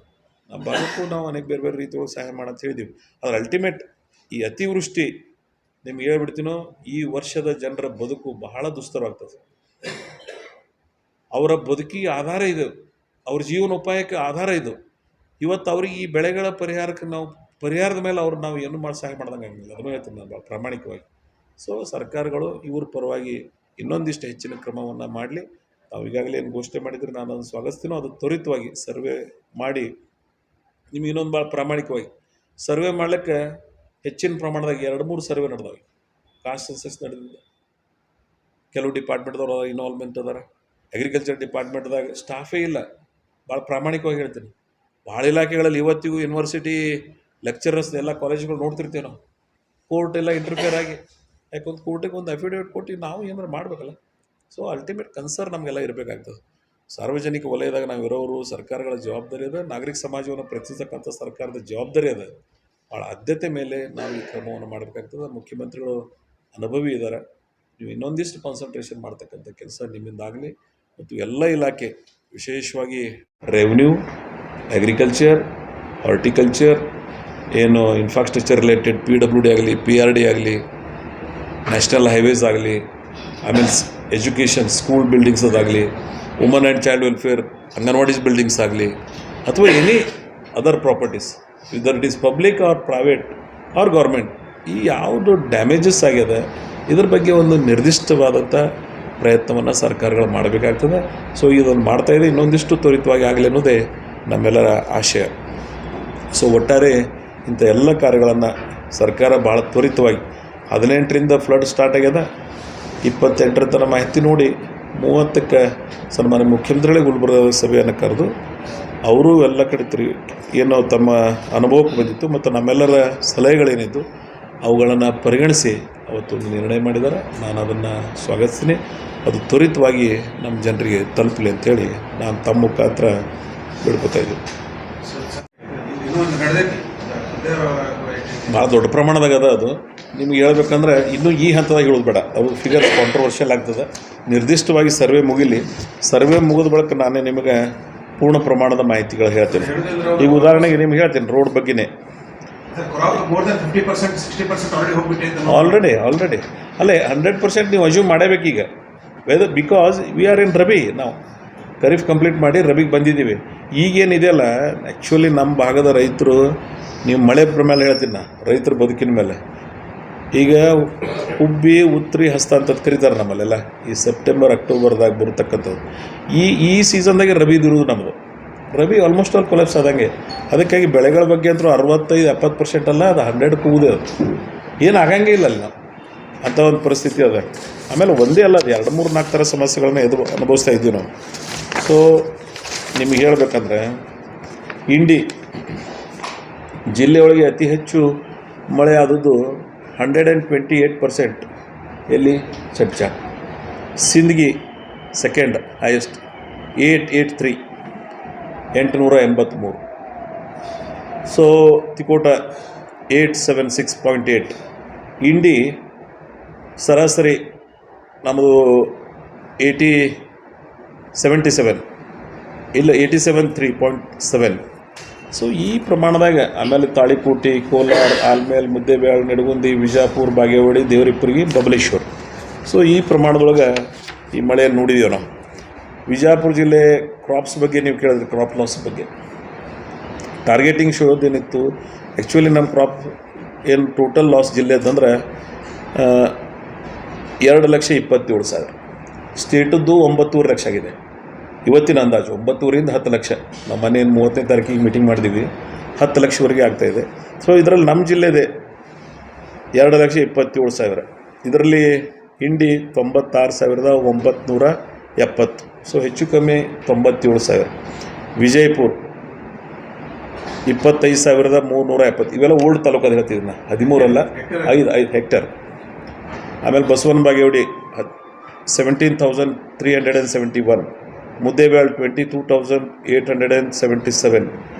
ನಮ್ಮ ಭಾಗಕ್ಕೂ ನಾವು ಅನೇಕ ಬೇರೆ ಬೇರೆ ರೀತಿಯೊಳಗೆ ಸಹಾಯ ಮಾಡಂತ ಹೇಳಿದ್ದೀವಿ. ಆದರೆ ಅಲ್ಟಿಮೇಟ್ ಈ ಅತಿವೃಷ್ಟಿ ನಿಮ್ಗೆ ಹೇಳ್ಬಿಡ್ತೀನೋ, ಈ ವರ್ಷದ ಜನರ ಬದುಕು ಬಹಳ ದುಸ್ತರವಾಗ್ತದೆ. ಅವರ ಬದುಕಿಗೆ ಆಧಾರ ಇದು, ಅವ್ರ ಜೀವನೋಪಾಯಕ್ಕೆ ಆಧಾರ ಇದು. ಇವತ್ತು ಅವ್ರಿಗೆ ಈ ಬೆಳೆಗಳ ಪರಿಹಾರದ ಮೇಲೆ ನಾವು ಏನು ಮಾಡಿ ಸಹಾಯ ಮಾಡ್ದಂಗೆ ಆಗಿಲ್ಲ. ಅದನ್ನು ಹೇಳ್ತೀನಿ ನಾನು ಭಾಳ ಪ್ರಾಮಾಣಿಕವಾಗಿ. ಸೊ ಸರ್ಕಾರಗಳು ಇವ್ರ ಪರವಾಗಿ ಇನ್ನೊಂದಿಷ್ಟು ಹೆಚ್ಚಿನ ಕ್ರಮವನ್ನು ಮಾಡಲಿ. ನಾವು ಈಗಾಗಲೇ ಏನು ಘೋಷಣೆ ಮಾಡಿದರೆ ನಾನು ಅದನ್ನು ಸ್ವಾಗತಿಸ್ತೀನೋ, ಅದು ತ್ವರಿತವಾಗಿ ಸರ್ವೆ ಮಾಡಿ ನಿಮ್ಗೆ ಇನ್ನೊಂದು ಭಾಳ ಪ್ರಾಮಾಣಿಕವಾಗಿ ಸರ್ವೆ ಮಾಡಲಿಕ್ಕೆ ಹೆಚ್ಚಿನ ಪ್ರಮಾಣದಾಗ 2-3 ಸರ್ವೆ ನಡೆದಾವೆ. ಕಾಸ್ಟ್ ಸೆನ್ಸಸ್ ನಡೆದಿದೆ. ಕೆಲವು ಡಿಪಾರ್ಟ್ಮೆಂಟ್ದವ್ರು ಇನ್ವಾಲ್ವ್ಮೆಂಟ್ ಅದಾರ. ಅಗ್ರಿಕಲ್ಚರ್ ಡಿಪಾರ್ಟ್ಮೆಂಟ್ದಾಗ ಸ್ಟಾಫೇ ಇಲ್ಲ. ಭಾಳ ಪ್ರಾಮಾಣಿಕವಾಗಿ ಹೇಳ್ತೀನಿ, ಭಾಳ ಇಲಾಖೆಗಳಲ್ಲಿ ಇವತ್ತಿಗೂ ಯೂನಿವರ್ಸಿಟಿ ಲೆಕ್ಚರರ್ಸ್ ಎಲ್ಲ ಕಾಲೇಜ್ಗಳು ನೋಡ್ತಿರ್ತೀವಿ ನಾವು. ಕೋರ್ಟ್ ಎಲ್ಲ ಇಂಟರ್ಫಿಯರ್ ಆಗಿ, ಯಾಕೊಂದು ಕೋರ್ಟಿಗೆ ಒಂದು ಅಫಿಡೇವಿಟ್ ಕೊಟ್ಟು ನಾವು ಏನಾರು ಮಾಡಬೇಕಲ್ಲ. ಸೊ ಅಲ್ಟಿಮೇಟ್ ಕನ್ಸರ್ನ್ ನಮಗೆಲ್ಲ ಇರಬೇಕಾಗ್ತದೆ. ಸಾರ್ವಜನಿಕ ವಲಯದಾಗ ನಾವು ಇರೋರು, ಸರ್ಕಾರಗಳ ಜವಾಬ್ದಾರಿ ಅದ, ನಾಗರಿಕ ಸಮಾಜವನ್ನು ಪ್ರತಿನಿಧಿಸಕ್ಕಂಥ ಸರ್ಕಾರದ ಜವಾಬ್ದಾರಿ ಅದ. ಭಾಳ ಆದ್ಯತೆ ಮೇಲೆ ನಾವು ಈ ಕ್ರಮವನ್ನು ಮಾಡಬೇಕಾಗ್ತದೆ. ಮುಖ್ಯಮಂತ್ರಿಗಳು ಅನುಭವಿ ಇದ್ದಾರೆ. ನೀವು ಇನ್ನೊಂದಿಷ್ಟು ಕಾನ್ಸಂಟ್ರೇಷನ್ ಮಾಡ್ತಕ್ಕಂಥ ಕೆಲಸ ನಿಮ್ಮಿಂದಾಗಲಿ. ಮತ್ತು ಎಲ್ಲ ಇಲಾಖೆ, ವಿಶೇಷವಾಗಿ ರೆವಿನ್ಯೂ, ಅಗ್ರಿಕಲ್ಚರ್, ಹಾರ್ಟಿಕಲ್ಚರ್, ಏನು ಇನ್ಫ್ರಾಸ್ಟ್ರಕ್ಚರ್ ರಿಲೇಟೆಡ್ PWD ಆಗಲಿ, PRD ಆಗಲಿ, ನ್ಯಾಷನಲ್ ಹೈವೇಸ್ ಆಗಲಿ, ಆಮೇಲೆ ಎಜುಕೇಷನ್ ಸ್ಕೂಲ್ ಬಿಲ್ಡಿಂಗ್ಸ್ ಅದಾಗಲಿ, woman and child welfare anganwadis buildings ಆಗಲಿ, ಅಥವಾ any other properties, whether it is public or private or government, ಈ ಯಾವುದು ಡ್ಯಾಮೇಜಸ್ ಆಗ್ಯದ ಇದ್ರ ಬಗ್ಗೆ ಒಂದು ನಿರ್ದಿಷ್ಟವಾದಂಥ ಪ್ರಯತ್ನವನ್ನು ಸರ್ಕಾರಗಳು ಮಾಡಬೇಕಾಗ್ತದೆ. ಸೊ ಇದನ್ನು ಮಾಡ್ತಾಯಿದೆ, ಇನ್ನೊಂದಿಷ್ಟು ತ್ವರಿತವಾಗಿ ಆಗಲಿ ಅನ್ನೋದೇ ನಮ್ಮೆಲ್ಲರ ಆಶಯ. ಸೊ ಒಟ್ಟಾರೆ ಇಂಥ ಎಲ್ಲ ಕಾರ್ಯಗಳನ್ನು ಸರ್ಕಾರ ಭಾಳ ತ್ವರಿತವಾಗಿ 18ರಿಂದ ಫ್ಲಡ್ ಸ್ಟಾರ್ಟ್ ಆಗ್ಯದ. 28ರ ತನಕ ಮಾಹಿತಿ ನೋಡಿ 30ಕ್ಕೆ ಸನ್ಮಾನ್ಯ ಮುಖ್ಯಮಂತ್ರಿಗಳೇ ಗುಲ್ಬರ್ಗ ಸಭೆಯನ್ನು ಕರೆದು ಅವರು ಎಲ್ಲ ಕಡೆ ಏನು ತಮ್ಮ ಅನುಭವಕ್ಕೆ ಬಂದಿತ್ತು ಮತ್ತು ನಮ್ಮೆಲ್ಲರ ಸಲಹೆಗಳೇನಿದ್ದು ಅವುಗಳನ್ನು ಪರಿಗಣಿಸಿ ಅವತ್ತೊಂದು ನಿರ್ಣಯ ಮಾಡಿದ್ದಾರೆ. ನಾನು ಅದನ್ನು ಸ್ವಾಗತಿಸ್ತೀನಿ. ಅದು ತ್ವರಿತವಾಗಿ ನಮ್ಮ ಜನರಿಗೆ ತಲುಪಲಿ ಅಂಥೇಳಿ ನಾನು ತಮ್ಮ ಮುಖಾಂತರ ಬಿಡ್ಕೊತಾ ಇದ್ದೀನಿ. ಭಾಳ ದೊಡ್ಡ ಪ್ರಮಾಣದಾಗ ಅದು ನಿಮ್ಗೆ ಹೇಳ್ಬೇಕಂದ್ರೆ ಇನ್ನೂ ಈ ಹಂತದಾಗ ಹೇಳೋದು ಬೇಡ. ಅದು ಫಿಗರ್ಸ್ ಕಾಂಟ್ರವರ್ಷಿಯಲ್ ಆಗ್ತದೆ. ನಿರ್ದಿಷ್ಟವಾಗಿ ಸರ್ವೆ ಮುಗಿಲಿ. ಸರ್ವೆ ಮುಗಿದ ಬಳಿಕ ನಾನೇ ನಿಮಗೆ ಪೂರ್ಣ ಪ್ರಮಾಣದ ಮಾಹಿತಿಗಳು ಹೇಳ್ತೇನೆ. ಈಗ ಉದಾಹರಣೆಗೆ ನಿಮ್ಗೆ ಹೇಳ್ತೇನೆ ರೋಡ್ ಬಗ್ಗೆನೇ. ಆಲ್ರೆಡಿ ಅಲ್ಲೇ 100% ನೀವು ಅಜ್ಯೂಮ್ ಮಾಡಬೇಕೀಗ. Whether because we are in rabi, ನಾವು ಖರೀಫ್ ಕಂಪ್ಲೀಟ್ ಮಾಡಿ ರಬಿಗೆ ಬಂದಿದ್ದೀವಿ. ಈಗೇನಿದೆಯಲ್ಲ ಆ್ಯಕ್ಚುಲಿ ನಮ್ಮ ಭಾಗದ ರೈತರು, ನೀವು ಮಳೆ ಮೇಲೆ ಹೇಳ್ತೀನಿ ನಾ, ರೈತರ ಬದುಕಿನ ಮೇಲೆ ಈಗ ಉಬ್ಬಿ ಉತ್ತರಿ ಹಸ್ತ ಅಂತ ಕರೀತಾರೆ ನಮ್ಮಲ್ಲೆಲ್ಲ. ಈ ಸೆಪ್ಟೆಂಬರ್ ಅಕ್ಟೋಬರ್ದಾಗ ಬರ್ತಕ್ಕಂಥದ್ದು ಈ ಸೀಸನ್ದಾಗೆ ರಬಿದಿರೋದು ನಮ್ಮದು. ರಬಿ ಆಲ್ಮೋಸ್ಟ್ ಆಲ್ ಕೊಲಾಪ್ಸ್ ಆದಂಗೆ. ಅದಕ್ಕಾಗಿ ಬೆಳೆಗಳ ಬಗ್ಗೆ ಅಂತೂ 65-70% ಅಲ್ಲ, ಅದು 100 ಕೂದೆ. ಅದು ಏನು ಆಗಂಗೆ ಇಲ್ಲ ಅಲ್ಲಿ ನಾವು ಅಂಥ ಒಂದು ಪರಿಸ್ಥಿತಿ ಅದ. ಆಮೇಲೆ ಒಂದೇ ಅಲ್ಲ, ಅದು 2-3-4 ಥರ ಸಮಸ್ಯೆಗಳನ್ನ ಅನುಭವಿಸ್ತಾ ಇದ್ದೀವಿ ನಾವು. ಸೊ ನಿಮಗೆ ಹೇಳಬೇಕಂದ್ರೆ ಇಂಡಿ ಜಿಲ್ಲೆಯೊಳಗೆ ಅತಿ ಹೆಚ್ಚು ಮಳೆ ಆದದ್ದು 128%. ಎಲ್ಲಿ? Chadchan. Sindagi second highest 883, 883. So Tikota 876.8. Indi ಸರಾಸರಿ ನಮ್ಮದು 77 ಇಲ್ಲ 87.3.7. ಸೊ ಈ ಪ್ರಮಾಣದಾಗ. ಆಮೇಲೆ ತಾಳಿಕೋಟೆ, ಕೋಲಾರ, ಆಲ್ಮೇಲ್, ಮುದ್ದೇಬೇಳೆ, ನಿಡಗುಂದಿ, ವಿಜಾಪುರ, ಬಾಗೇವಾಡಿ, ದೇವರಿಪುರಿಗೆ, ಬಬಲೇಶ್ವರ. ಸೊ ಈ ಪ್ರಮಾಣದೊಳಗೆ ಈ ಮಳೆಯನ್ನು ನೋಡಿದ್ದೀವಿ ನಾವು. ವಿಜಾಪುರ ಜಿಲ್ಲೆ ಕ್ರಾಪ್ಸ್ ಬಗ್ಗೆ ನೀವು ಕೇಳಿದ್ರಿ, ಕ್ರಾಪ್ ಲಾಸ್ ಬಗ್ಗೆ ಟಾರ್ಗೆಟಿಂಗ್ ಶೋದೇನಿತ್ತು. ಆ್ಯಕ್ಚುಲಿ ನಮ್ಮ ಕ್ರಾಪ್ ಏನು ಟೋಟಲ್ ಲಾಸ್ ಜಿಲ್ಲೆ ಅಂತಂದ್ರೆ 2,27,000. ಸ್ಟೇಟದ್ದು 9.5 ಲಕ್ಷ ಆಗಿದೆ ಇವತ್ತಿನ ಅಂದಾಜು. 9.5ರಿಂದ 10 ಲಕ್ಷ. ನಮ್ಮ ಮನೇನು 30ನೇ ತಾರೀಕಿಗೆ ಮೀಟಿಂಗ್ ಮಾಡಿದ್ದೀವಿ, 10 ಲಕ್ಷವರೆಗೆ ಆಗ್ತಾಯಿದೆ. ಸೊ ಇದರಲ್ಲಿ ನಮ್ಮ ಜಿಲ್ಲೆದೆ 2,27,000. ಇದರಲ್ಲಿ ಇಂಡಿ 96,970. ಸೊ ಹೆಚ್ಚು ಕಮ್ಮಿ 97,000. ವಿಜಯಪುರ 25,370. ಇವೆಲ್ಲ ಓಲ್ಡ್ ತಾಲೂಕು ಅದು ಹೇಳ್ತಿದ್ದೆ ನಾ, 13 ಅಲ್ಲ 5 ಹೆಕ್ಟರ್. ಆಮೇಲೆ ಬಸವನ ಬಾಗೇವಾಡಿ 17,371. ಮುದ್ದೇಬೇಳೆ 22,877.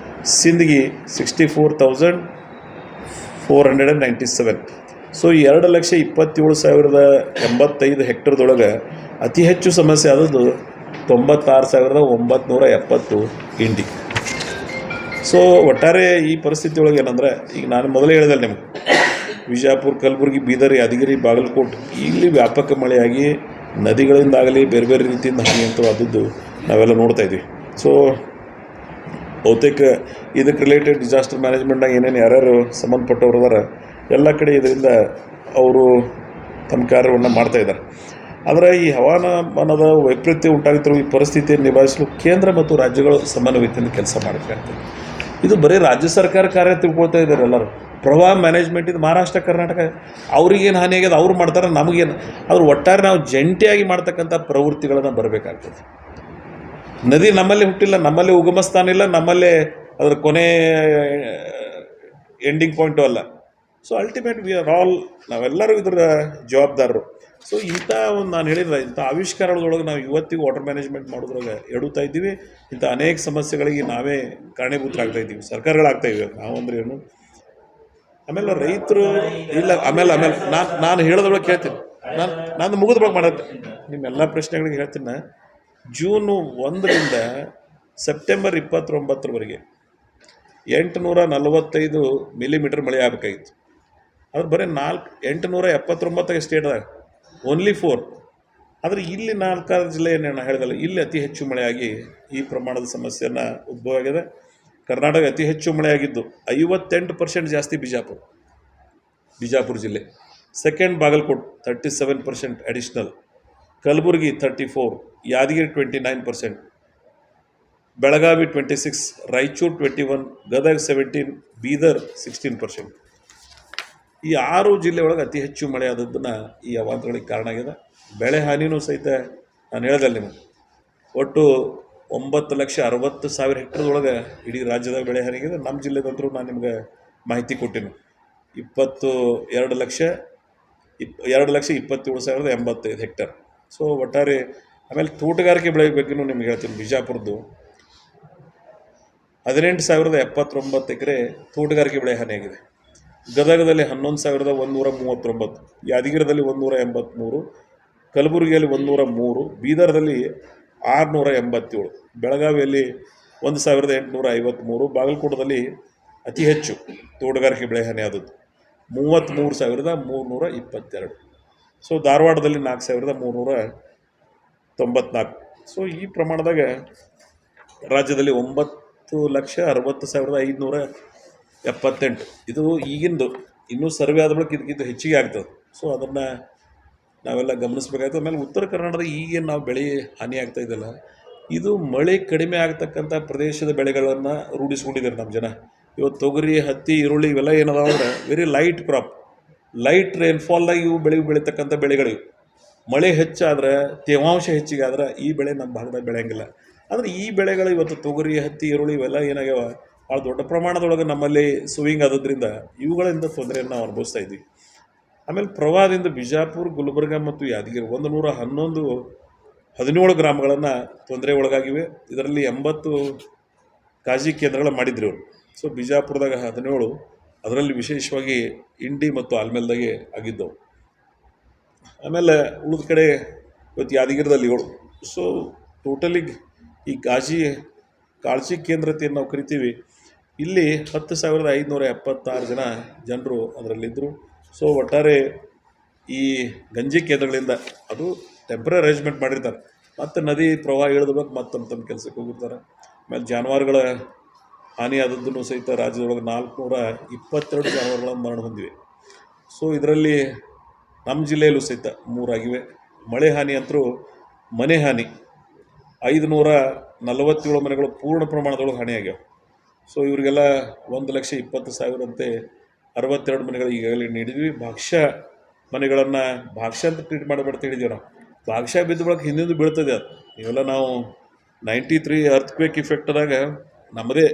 ಸಿಂದಗಿ 64,497. ಸೊ 2,27,085 ಹೆಕ್ಟರ್ದೊಳಗೆ ಅತಿ ಹೆಚ್ಚು ಸಮಸ್ಯೆ ಆದದ್ದು 96,970 ಇಂಡಿ. ಸೊ ಒಟ್ಟಾರೆ ಈ ಪರಿಸ್ಥಿತಿ ಒಳಗೆ ಏನಂದರೆ, ಈಗ ನಾನು ಮೊದಲೇ ಹೇಳಿದೆ ನಿಮಗೆ, ವಿಜಯಪುರ, ಕಲಬುರಗಿ, ಬೀದರ್, ಯಾದಗಿರಿ, ಬಾಗಲಕೋಟೆ ಇಲ್ಲಿ ವ್ಯಾಪಕ ಮಳೆಯಾಗಿ ನದಿಗಳಿಂದಾಗಲಿ ಬೇರೆ ಬೇರೆ ರೀತಿಯಿಂದ ಹಾನಿ ಅಂತೂ ಆದದ್ದು ನಾವೆಲ್ಲ ನೋಡ್ತಾಯಿದ್ವಿ. ಸೊ ಬಹುತೇಕ ಇದಕ್ಕೆ ರಿಲೇಟೆಡ್ ಡಿಸಾಸ್ಟರ್ ಮ್ಯಾನೇಜ್ಮೆಂಟ್ನಾಗ ಏನೇನು ಯಾರ್ಯಾರು ಸಂಬಂಧಪಟ್ಟವ್ರು ಅದಾರ ಎಲ್ಲ ಕಡೆ ಇದರಿಂದ ಅವರು ತಮ್ಮ ಕಾರ್ಯವನ್ನು ಮಾಡ್ತಾಯಿದ್ದಾರೆ. ಆದರೆ ಈ ಹವಾಮಾನದ ವೈಪರೀತ್ಯ ಉಂಟಾಗುತ್ತಿರುವ ಈ ಪರಿಸ್ಥಿತಿಯನ್ನು ನಿಭಾಯಿಸಲು ಕೇಂದ್ರ ಮತ್ತು ರಾಜ್ಯಗಳು ಸಮನ್ವಯತೆಯಿಂದ ಕೆಲಸ ಮಾಡಬೇಕಾಗ್ತದೆ. ಇದು ಬರೀ ರಾಜ್ಯ ಸರ್ಕಾರ ಕಾರ್ಯ ತಿಳ್ಕೊಳ್ತಾ ಇದ್ದಾರೆ ಎಲ್ಲರೂ. ಪ್ರವಾಹ ಮ್ಯಾನೇಜ್ಮೆಂಟ್ ಇದು ಮಹಾರಾಷ್ಟ್ರ ಕರ್ನಾಟಕ ಅವ್ರಿಗೇನು ಹಾನಿ ಆಗ್ಯದ ಅವ್ರು ಮಾಡ್ತಾರೆ, ನಮಗೇನು. ಆದ್ರೆ ಒಟ್ಟಾರೆ ನಾವು ಜಂಟಿಯಾಗಿ ಮಾಡ್ತಕ್ಕಂಥ ಪ್ರವೃತ್ತಿಗಳನ್ನು ಬರಬೇಕಾಗ್ತದೆ. ನದಿ ನಮ್ಮಲ್ಲಿ ಹುಟ್ಟಿಲ್ಲ, ನಮ್ಮಲ್ಲಿ ಉಗಮ ಸ್ಥಾನ ಇಲ್ಲ, ನಮ್ಮಲ್ಲೇ ಅದರ ಕೊನೆ ಎಂಡಿಂಗ್ ಪಾಯಿಂಟು ಅಲ್ಲ. So ultimate we are all, ನಾವೆಲ್ಲರೂ ಇದರ ಜವಾಬ್ದಾರರು. ಸೊ ಇಂಥ ಒಂದು ನಾನು ಹೇಳಿದ್ರೆ ಇಂಥ ಆವಿಷ್ಕಾರಗಳೊಳಗೆ ನಾವು ಇವತ್ತಿಗೂ ವಾಟರ್ ಮ್ಯಾನೇಜ್ಮೆಂಟ್ ಮಾಡೋದ್ರಾಗ ಎಡುತ್ತಾ ಇದ್ದೀವಿ. ಇಂಥ ಅನೇಕ ಸಮಸ್ಯೆಗಳಿಗೆ ನಾವೇ ಕಾರಣೀಭೂತರಾಗ್ತಾ ಇದ್ದೀವಿ, ಸರ್ಕಾರಗಳಾಗ್ತಾ ಇವೆ. ನಾವು ಅಂದ್ರೆ ಏನು, ಆಮೇಲೆ ರೈತರು ಇಲ್ಲ, ಆಮೇಲೆ ನಾನು ಹೇಳೋದ್ರೊಳಗೆ ಹೇಳ್ತೀನಿ, ನಾನು ಮುಗಿದ ಬಗ್ಗೆ ಮಾಡೋದು ನಿಮ್ಮೆಲ್ಲ ಪ್ರಶ್ನೆಗಳಿಗೆ ಹೇಳ್ತೀನಿ. ಜೂನ್ 1ರಿಂದ ಸೆಪ್ಟೆಂಬರ್ 29ರವರೆಗೆ 845 ಮಿಲಿಮೀಟರ್ ಮಳೆ ಆಗಬೇಕಾಗಿತ್ತು. ಅದು ಬರೀ 879 ಸ್ಟೇಟ್ದಾಗ ಓನ್ಲಿ 4. ಆದರೆ ಇಲ್ಲಿ 4 ಜಿಲ್ಲೆಯನ್ನು ನಾನು ಹೇಳಿದಲ್ಲ, ಇಲ್ಲಿ ಅತಿ ಹೆಚ್ಚು ಮಳೆಯಾಗಿ ಈ ಪ್ರಮಾಣದ ಸಮಸ್ಯೆಯನ್ನು ಉದ್ಭವ ಆಗಿದೆ. ಕರ್ನಾಟಕ ಅತಿ ಹೆಚ್ಚು ಮಳೆಯಾಗಿದ್ದು 58% ಜಾಸ್ತಿ ಬಿಜಾಪುರ ಜಿಲ್ಲೆ. Second Bagalkot 37% additional, Kalaburagi 34, Yadgir 29%, Belagavi 26, Raichur 21, Gadag 17, Bidar 16%. ಈ 6 ಜಿಲ್ಲೆ ಒಳಗೆ ಅತಿ ಹೆಚ್ಚು ಮಳೆ ಆದದ್ದನ್ನು ಈ ಅವಾಂತರಗಳಿಗೆ ಕಾರಣ ಆಗಿದೆ. ಬೆಳೆ ಹಾನಿನೂ ಸಹಿತ ನಾನು ಹೇಳ್ದಲ್ಲ ನಿಮಗೆ, ಒಟ್ಟು 9,60,000 ಹೆಕ್ಟರ್ದೊಳಗೆ ಇಡೀ ರಾಜ್ಯದಾಗ ಬೆಳೆ ಹಾನಿಗಿದೆ. ನಮ್ಮ ಜಿಲ್ಲೆದಂತರೂ ನಾನು ನಿಮ್ಗೆ ಮಾಹಿತಿ ಕೊಟ್ಟಿನಿ, 2,27,085 ಹೆಕ್ಟರ್. ಸೊ ಒಟ್ಟಾರೆ ಆಮೇಲೆ ತೋಟಗಾರಿಕೆ ಬೆಳೆ ಬಗ್ಗೆಯೂ ನಿಮ್ಗೆ ಹೇಳ್ತೀನಿ. ಬಿಜಾಪುರದ್ದು 18,079 ಎಕರೆ ತೋಟಗಾರಿಕೆ ಬೆಳೆ ಹಾನಿಯಾಗಿದೆ. ಗದಗದಲ್ಲಿ 11,139, ಯಾದಗಿರದಲ್ಲಿ 183, ಕಲಬುರಗಿಯಲ್ಲಿ 103, ಬೀದರ್ದಲ್ಲಿ 687, ಬೆಳಗಾವಿಯಲ್ಲಿ 1,853, ಬಾಗಲಕೋಟದಲ್ಲಿ ಅತಿ ಹೆಚ್ಚು ತೋಟಗಾರಿಕೆ ಬೆಳೆ ಹಾನಿ ಆದದ್ದು 33,322. ಸೊ ಧಾರವಾಡದಲ್ಲಿ 4,394. ಸೊ ಈ ಪ್ರಮಾಣದಾಗ ರಾಜ್ಯದಲ್ಲಿ 9,60,578. ಇದು ಈಗಿಂದು, ಇನ್ನೂ ಸರ್ವೆ ಆದ ಬಳಿಕ ಇದಕ್ಕಿಂತ ಹೆಚ್ಚಿಗೆ ಆಗ್ತದೆ. ಸೊ ಅದನ್ನು ನಾವೆಲ್ಲ ಗಮನಿಸಬೇಕಾಗ್ತದೆ. ಆಮೇಲೆ ಉತ್ತರ ಕರ್ನಾಟಕದ ಈಗೇನು ನಾವು ಬೆಳೆ ಹಾನಿ ಆಗ್ತಾ ಇದೆಯಲ್ಲ, ಇದು ಮಳೆ ಕಡಿಮೆ ಆಗ್ತಕ್ಕಂಥ ಪ್ರದೇಶದ ಬೆಳೆಗಳನ್ನು ರೂಢಿಸ್ಕೊಂಡಿದ್ದಾರೆ ನಮ್ಮ ಜನ. ಇವತ್ತು ತೊಗರಿ, ಹತ್ತಿ, ಈರುಳ್ಳಿ ಇವೆಲ್ಲ ಏನದಾವ ಅಂದ್ರೆ ವೆರಿ ಲೈಟ್ ಕ್ರಾಪ್, ಲೈಟ್ ರೈನ್ಫಾಲ್ದಾಗ ಇವು ಬೆಳೀತಕ್ಕಂಥ ಬೆಳೆಗಳಿವು. ಮಳೆ ಹೆಚ್ಚಾದ್ರೆ, ತೇವಾಂಶ ಹೆಚ್ಚಿಗೆ ಆದ್ರೆ ಈ ಬೆಳೆ ನಮ್ಮ ಭಾಗದಾಗ ಬೆಳೆಯಂಗಿಲ್ಲ. ಆದರೆ ಈ ಬೆಳೆಗಳು ಇವತ್ತು ತೊಗರಿ, ಹತ್ತಿ, ಈರುಳ್ಳಿ ಇವೆಲ್ಲ ಏನಾಗ್ಯಾವ ಭಾಳ ದೊಡ್ಡ ಪ್ರಮಾಣದೊಳಗೆ ನಮ್ಮಲ್ಲಿ ಸುವಿಂಗ್ ಆಗೋದ್ರಿಂದ ಇವುಗಳಿಂದ ತೊಂದರೆಯನ್ನು ನಾವು ಅನುಭವಿಸ್ತಾ ಇದ್ವಿ. ಆಮೇಲೆ ಪ್ರವಾಹದಿಂದ ಬಿಜಾಪುರ, ಗುಲ್ಬರ್ಗ ಮತ್ತು ಯಾದಗಿರಿ 117 ಗ್ರಾಮಗಳನ್ನು ತೊಂದರೆ ಒಳಗಾಗಿವೆ. ಇದರಲ್ಲಿ 80 ಕಾಳಜಿ ಕೇಂದ್ರಗಳ ಮಾಡಿದ್ರು ಅವರು. ಸೊ ಬಿಜಾಪುರದಾಗ 17, ಅದರಲ್ಲಿ ವಿಶೇಷವಾಗಿ ಇಂಡಿ ಮತ್ತು ಆಲ್ಮೇಲ್ದಾಗೆ ಆಗಿದ್ದವು. ಆಮೇಲೆ ಉಳಿದ ಕಡೆ ಇವತ್ತು ಯಾದಗಿರದಲ್ಲಿ 7. ಸೊ ಟೋಟಲಿ ಈ ಕಾಳಜಿ ಕೇಂದ್ರತೆಯನ್ನು ನಾವು ಕರಿತೀವಿ, ಇಲ್ಲಿ 10,576 ಜನರು ಅದರಲ್ಲಿದ್ದರು. ಸೊ ಒಟ್ಟಾರೆ ಈ ಗಂಜಿ ಕೇಂದ್ರಗಳಿಂದ ಅದು ಟೆಂಪ್ರರಿ ಅರೇಂಜ್ಮೆಂಟ್ ಮಾಡಿರ್ತಾರೆ, ಮತ್ತು ನದಿ ಪ್ರವಾಹ ಇಳಿದ್ಬೇಕು ಮತ್ತು ತಮ್ಮ ಕೆಲಸಕ್ಕೆ ಹೋಗಿರ್ತಾರೆ. ಆಮೇಲೆ ಜಾನುವಾರುಗಳ ಹಾನಿ ಆದದ್ದನ್ನು ಸಹಿತ ರಾಜ್ಯದೊಳಗೆ 422 ಜಾನುವಾರುಗಳನ್ನು ಮರಣ ಹೊಂದಿವೆ. ಸೊ ಇದರಲ್ಲಿ ನಮ್ಮ ಜಿಲ್ಲೆಯಲ್ಲೂ ಸಹಿತ 3 ಆಗಿವೆ. ಮಳೆ ಹಾನಿ ಅಂತರೂ ಮನೆ ಹಾನಿ 547 ಮನೆಗಳು ಪೂರ್ಣ ಪ್ರಮಾಣದೊಳಗೆ ಹಾನಿಯಾಗ್ಯಾವ. ಸೊ ಇವರಿಗೆಲ್ಲ 1,20,000 ಅಂತೆ 62 ಮನೆಗಳು ಈಗಾಗಲೇ ನೀಡಿದ್ವಿ. ಭಾಗ್ಯ ಮನೆಗಳನ್ನು ಭಾಗ್ಯ ಅಂತ ಟ್ರೀಟ್ ಮಾಡಬೇಡ್ತ ಹೇಳಿದ್ದೀವಿ ನಾವು. ಭಾಗ್ಯ ಬಿದ್ದ ಬಳಕ ಹಿಂದಿಂದು ಬೀಳ್ತದೆ ಅದು. ಇವೆಲ್ಲ ನಾವು 93 ಅರ್ಥಕ್ವೇಕ್ ಇಫೆಕ್ಟ್ದಾಗ ನಮ್ಮದೇ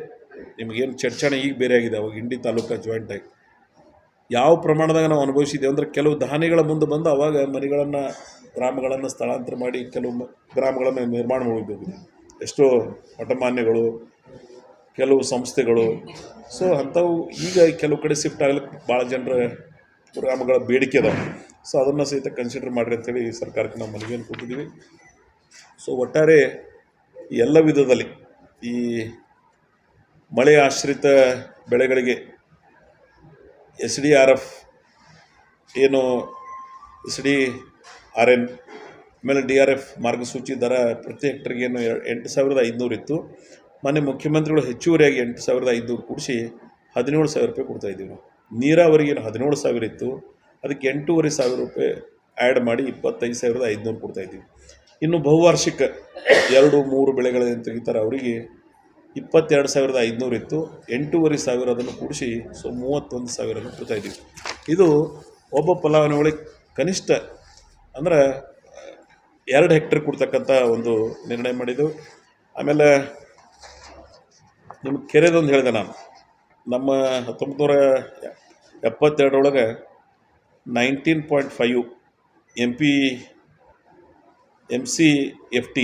ನಿಮಗೇನು ಚರ್ಚಣೆ ಈಗ ಬೇರೆ ಆಗಿದೆ, ಅವಾಗ ಇಂಡಿ ತಾಲೂಕು ಜಾಯಿಂಟಾಗಿ ಯಾವ ಪ್ರಮಾಣದಾಗ ನಾವು ಅನುಭವಿಸಿದ್ದೇವೆ ಅಂದರೆ, ಕೆಲವು ದಾನಿಗಳ ಮುಂದೆ ಬಂದು ಅವಾಗ ಮನೆಗಳನ್ನು, ಗ್ರಾಮಗಳನ್ನು ಸ್ಥಳಾಂತರ ಮಾಡಿ ಕೆಲವು ಗ್ರಾಮಗಳನ್ನು ನಿರ್ಮಾಣ ಮಾಡಿದ್ದೀವಿ. ಎಷ್ಟೋ ಮಠಮಾನ್ಯಗಳು, ಕೆಲವು ಸಂಸ್ಥೆಗಳು. ಸೊ ಅಂಥವು ಈಗ ಕೆಲವು ಕಡೆ ಶಿಫ್ಟ್ ಆಗ್ಲಿಕ್ಕೆ ಭಾಳ ಜನರ ಗ್ರಾಮಗಳ ಬೇಡಿಕೆ ಅದಾವೆ. ಸೊ ಅದನ್ನು ಸಹಿತ ಕನ್ಸಿಡರ್ ಮಾಡಿರಿ ಅಂತೇಳಿ ಸರ್ಕಾರಕ್ಕೆ ನಾವು ಮನವಿಯನ್ನು ಕೊಟ್ಟಿದ್ದೀವಿ. ಸೊ ಒಟ್ಟಾರೆ ಎಲ್ಲ ವಿಧದಲ್ಲಿ ಈ ಮಳೆ ಆಶ್ರಿತ ಬೆಳೆಗಳಿಗೆ SDRF ಏನು SDRN ಆಮೇಲೆ DRF ಮಾರ್ಗಸೂಚಿ ದರ ಪ್ರತಿ ಹೆಕ್ಟರ್ಗೆ ಏನು 8,500 ಇತ್ತು. ಮೊನ್ನೆ ಮುಖ್ಯಮಂತ್ರಿಗಳು ಹೆಚ್ಚುವರಿಯಾಗಿ 8,500 ಕೂಡಿಸಿ 17,000 ರೂಪಾಯಿ ಕೊಡ್ತಾಯಿದ್ದೀವಿ ನಾವು. ನೀರಾವರಿಗೆ ಏನು 17,000 ಇತ್ತು, ಅದಕ್ಕೆ 8,500 ರೂಪಾಯಿ ಆ್ಯಡ್ ಮಾಡಿ 25,500 ಕೊಡ್ತಾಯಿದ್ದೀವಿ. ಇನ್ನು ಬಹುವಾರ್ಷಿಕ 2-3 ಬೆಳೆಗಳೇನು ತೆಗಿತಾರೆ ಅವರಿಗೆ 22,500 ಇತ್ತು. 8,500 ಅದನ್ನು ಕೂಡಿಸಿ 31,000 ಕೊಡ್ತಾ ಇದ್ದೀವಿ. ಇದು ಒಬ್ಬ ಫಲಾನುಭವಿಗಳಿಗೆ ಕನಿಷ್ಠ ಅಂದ್ರೆ 2 ಹೆಕ್ಟೇರ್ ಕೊಡ್ತಕ್ಕಂಥ ಒಂದು ನಿರ್ಣಯ ಮಾಡಿದ್ದು. ಆಮೇಲೆ ನಿಮ್ಮ ಕೆರೆದೊಂದು ಹೇಳಿದೆ ನಾನು. ನಮ್ಮ 1972 19.5 MCFT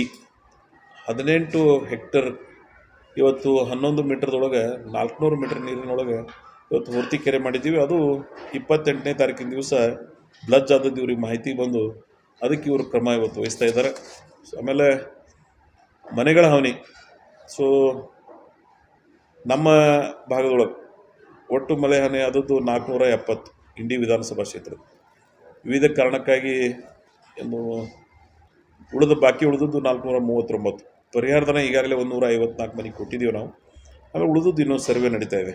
18 ಹೆಕ್ಟರ್ ಇವತ್ತು 11 ಮೀಟರ್ದೊಳಗೆ 400 ಮೀಟರ್ ನೀರಿನೊಳಗೆ ಇವತ್ತು ಹೊರ್ತಿ ಕೆರೆ ಮಾಡಿದ್ದೀವಿ. ಅದು 28ನೇ ತಾರೀಕಿನ ದಿವಸ ಬ್ಲಜ್ ಆದದ್ದು ಇವ್ರಿಗೆ ಮಾಹಿತಿ ಬಂದು ಅದಕ್ಕೆ ಇವರು ಕ್ರಮ ಇವತ್ತು ವಹಿಸ್ತಾ ಇದ್ದಾರೆ. ಆಮೇಲೆ ಮನೆಗಳ ಹಾನಿ. ಸೊ ನಮ್ಮ ಭಾಗದೊಳಗೆ ಒಟ್ಟು ಮಳೆ ಹಾನಿ ಆದದ್ದು 470 ಇಂಡಿ ವಿಧಾನಸಭಾ ಕ್ಷೇತ್ರದ. ವಿವಿಧ ಕಾರಣಕ್ಕಾಗಿ ಏನು ಬಾಕಿ ಉಳಿದದ್ದು 439. ಪರಿಹಾರಧನ ಈಗಾಗಲೇ 154 ಮನೆಗೆ ಕೊಟ್ಟಿದ್ದೀವಿ ನಾವು. ಆಮೇಲೆ ಉಳಿದದ್ದು ಇನ್ನೊಂದು ಸರ್ವೆ ನಡೀತಾ ಇದೆ.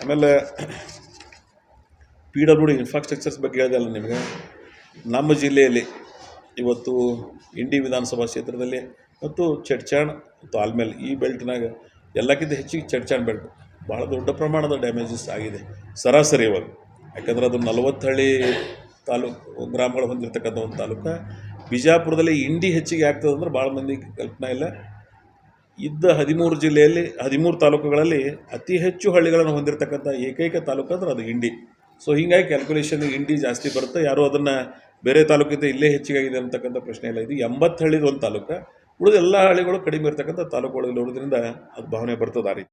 ಆಮೇಲೆ PWD ಇನ್ಫ್ರಾಸ್ಟ್ರಕ್ಚರ್ಸ್ ಬಗ್ಗೆ ಹೇಳಿದೆಲ್ಲ ನಿಮಗೆ. ನಮ್ಮ ಜಿಲ್ಲೆಯಲ್ಲಿ ಇವತ್ತು ಇಂಡಿ ವಿಧಾನಸಭಾ ಕ್ಷೇತ್ರದಲ್ಲಿ ಮತ್ತು ಚಡ್ಚಾಣ್ ಮತ್ತು ಆಲ್ಮೇಲ್ ಈ ಬೆಲ್ಟ್ನಾಗ ಎಲ್ಲಕ್ಕಿಂತ ಹೆಚ್ಚಿಗೆ ಚಡ್ಚಾಣ್ ಬೆಲ್ಟ್ ಭಾಳ ದೊಡ್ಡ ಪ್ರಮಾಣದ ಡ್ಯಾಮೇಜಸ್ ಆಗಿದೆ ಸರಾಸರಿ ಇವಾಗ. ಯಾಕಂದ್ರೆ ಅದು 40 ಹಳ್ಳಿ ಗ್ರಾಮಗಳು ಹೊಂದಿರತಕ್ಕಂಥ ಒಂದು ತಾಲೂಕು. ಬಿಜಾಪುರದಲ್ಲಿ ಇಂಡಿ ಹೆಚ್ಚಿಗೆ ಆಗ್ತದೆ ಅಂದ್ರೆ ಭಾಳ ಮಂದಿ ಕಲ್ಪನೆ ಇಲ್ಲ. ಇದ್ದ 13 ಜಿಲ್ಲೆಯಲ್ಲಿ 13 ತಾಲೂಕುಗಳಲ್ಲಿ ಅತಿ ಹೆಚ್ಚು ಹಳ್ಳಿಗಳನ್ನು ಹೊಂದಿರತಕ್ಕಂಥ ಏಕೈಕ ತಾಲೂಕು ಅಂದ್ರೆ ಅದು ಇಂಡಿ. ಸೊ ಹೀಗಾಗಿ ಕ್ಯಾಲ್ಕುಲೇಷನ್ ಇಂಡಿ ಜಾಸ್ತಿ ಬರುತ್ತೆ. ಯಾರೂ ಅದನ್ನು ಬೇರೆ ತಾಲೂಕಿಂದ ಇಲ್ಲೇ ಹೆಚ್ಚಿಗಾಗಿದೆ ಅಂತಕ್ಕಂಥ ಪ್ರಶ್ನೆ ಇಲ್ಲ. ಇದು 80 ಹಳ್ಳಿದು ಒಂದು ತಾಲೂಕು. ಉಳಿದ ಎಲ್ಲ ಹಳ್ಳಿಗಳು ಕಡಿಮೆ ಇರ್ತಕ್ಕಂಥ ತಾಲೂಕುಗಳು ಇರೋದ್ರಿಂದ ಅದು ಭಾವನೆ ಬರ್ತದೆ ಆ ರೀತಿ.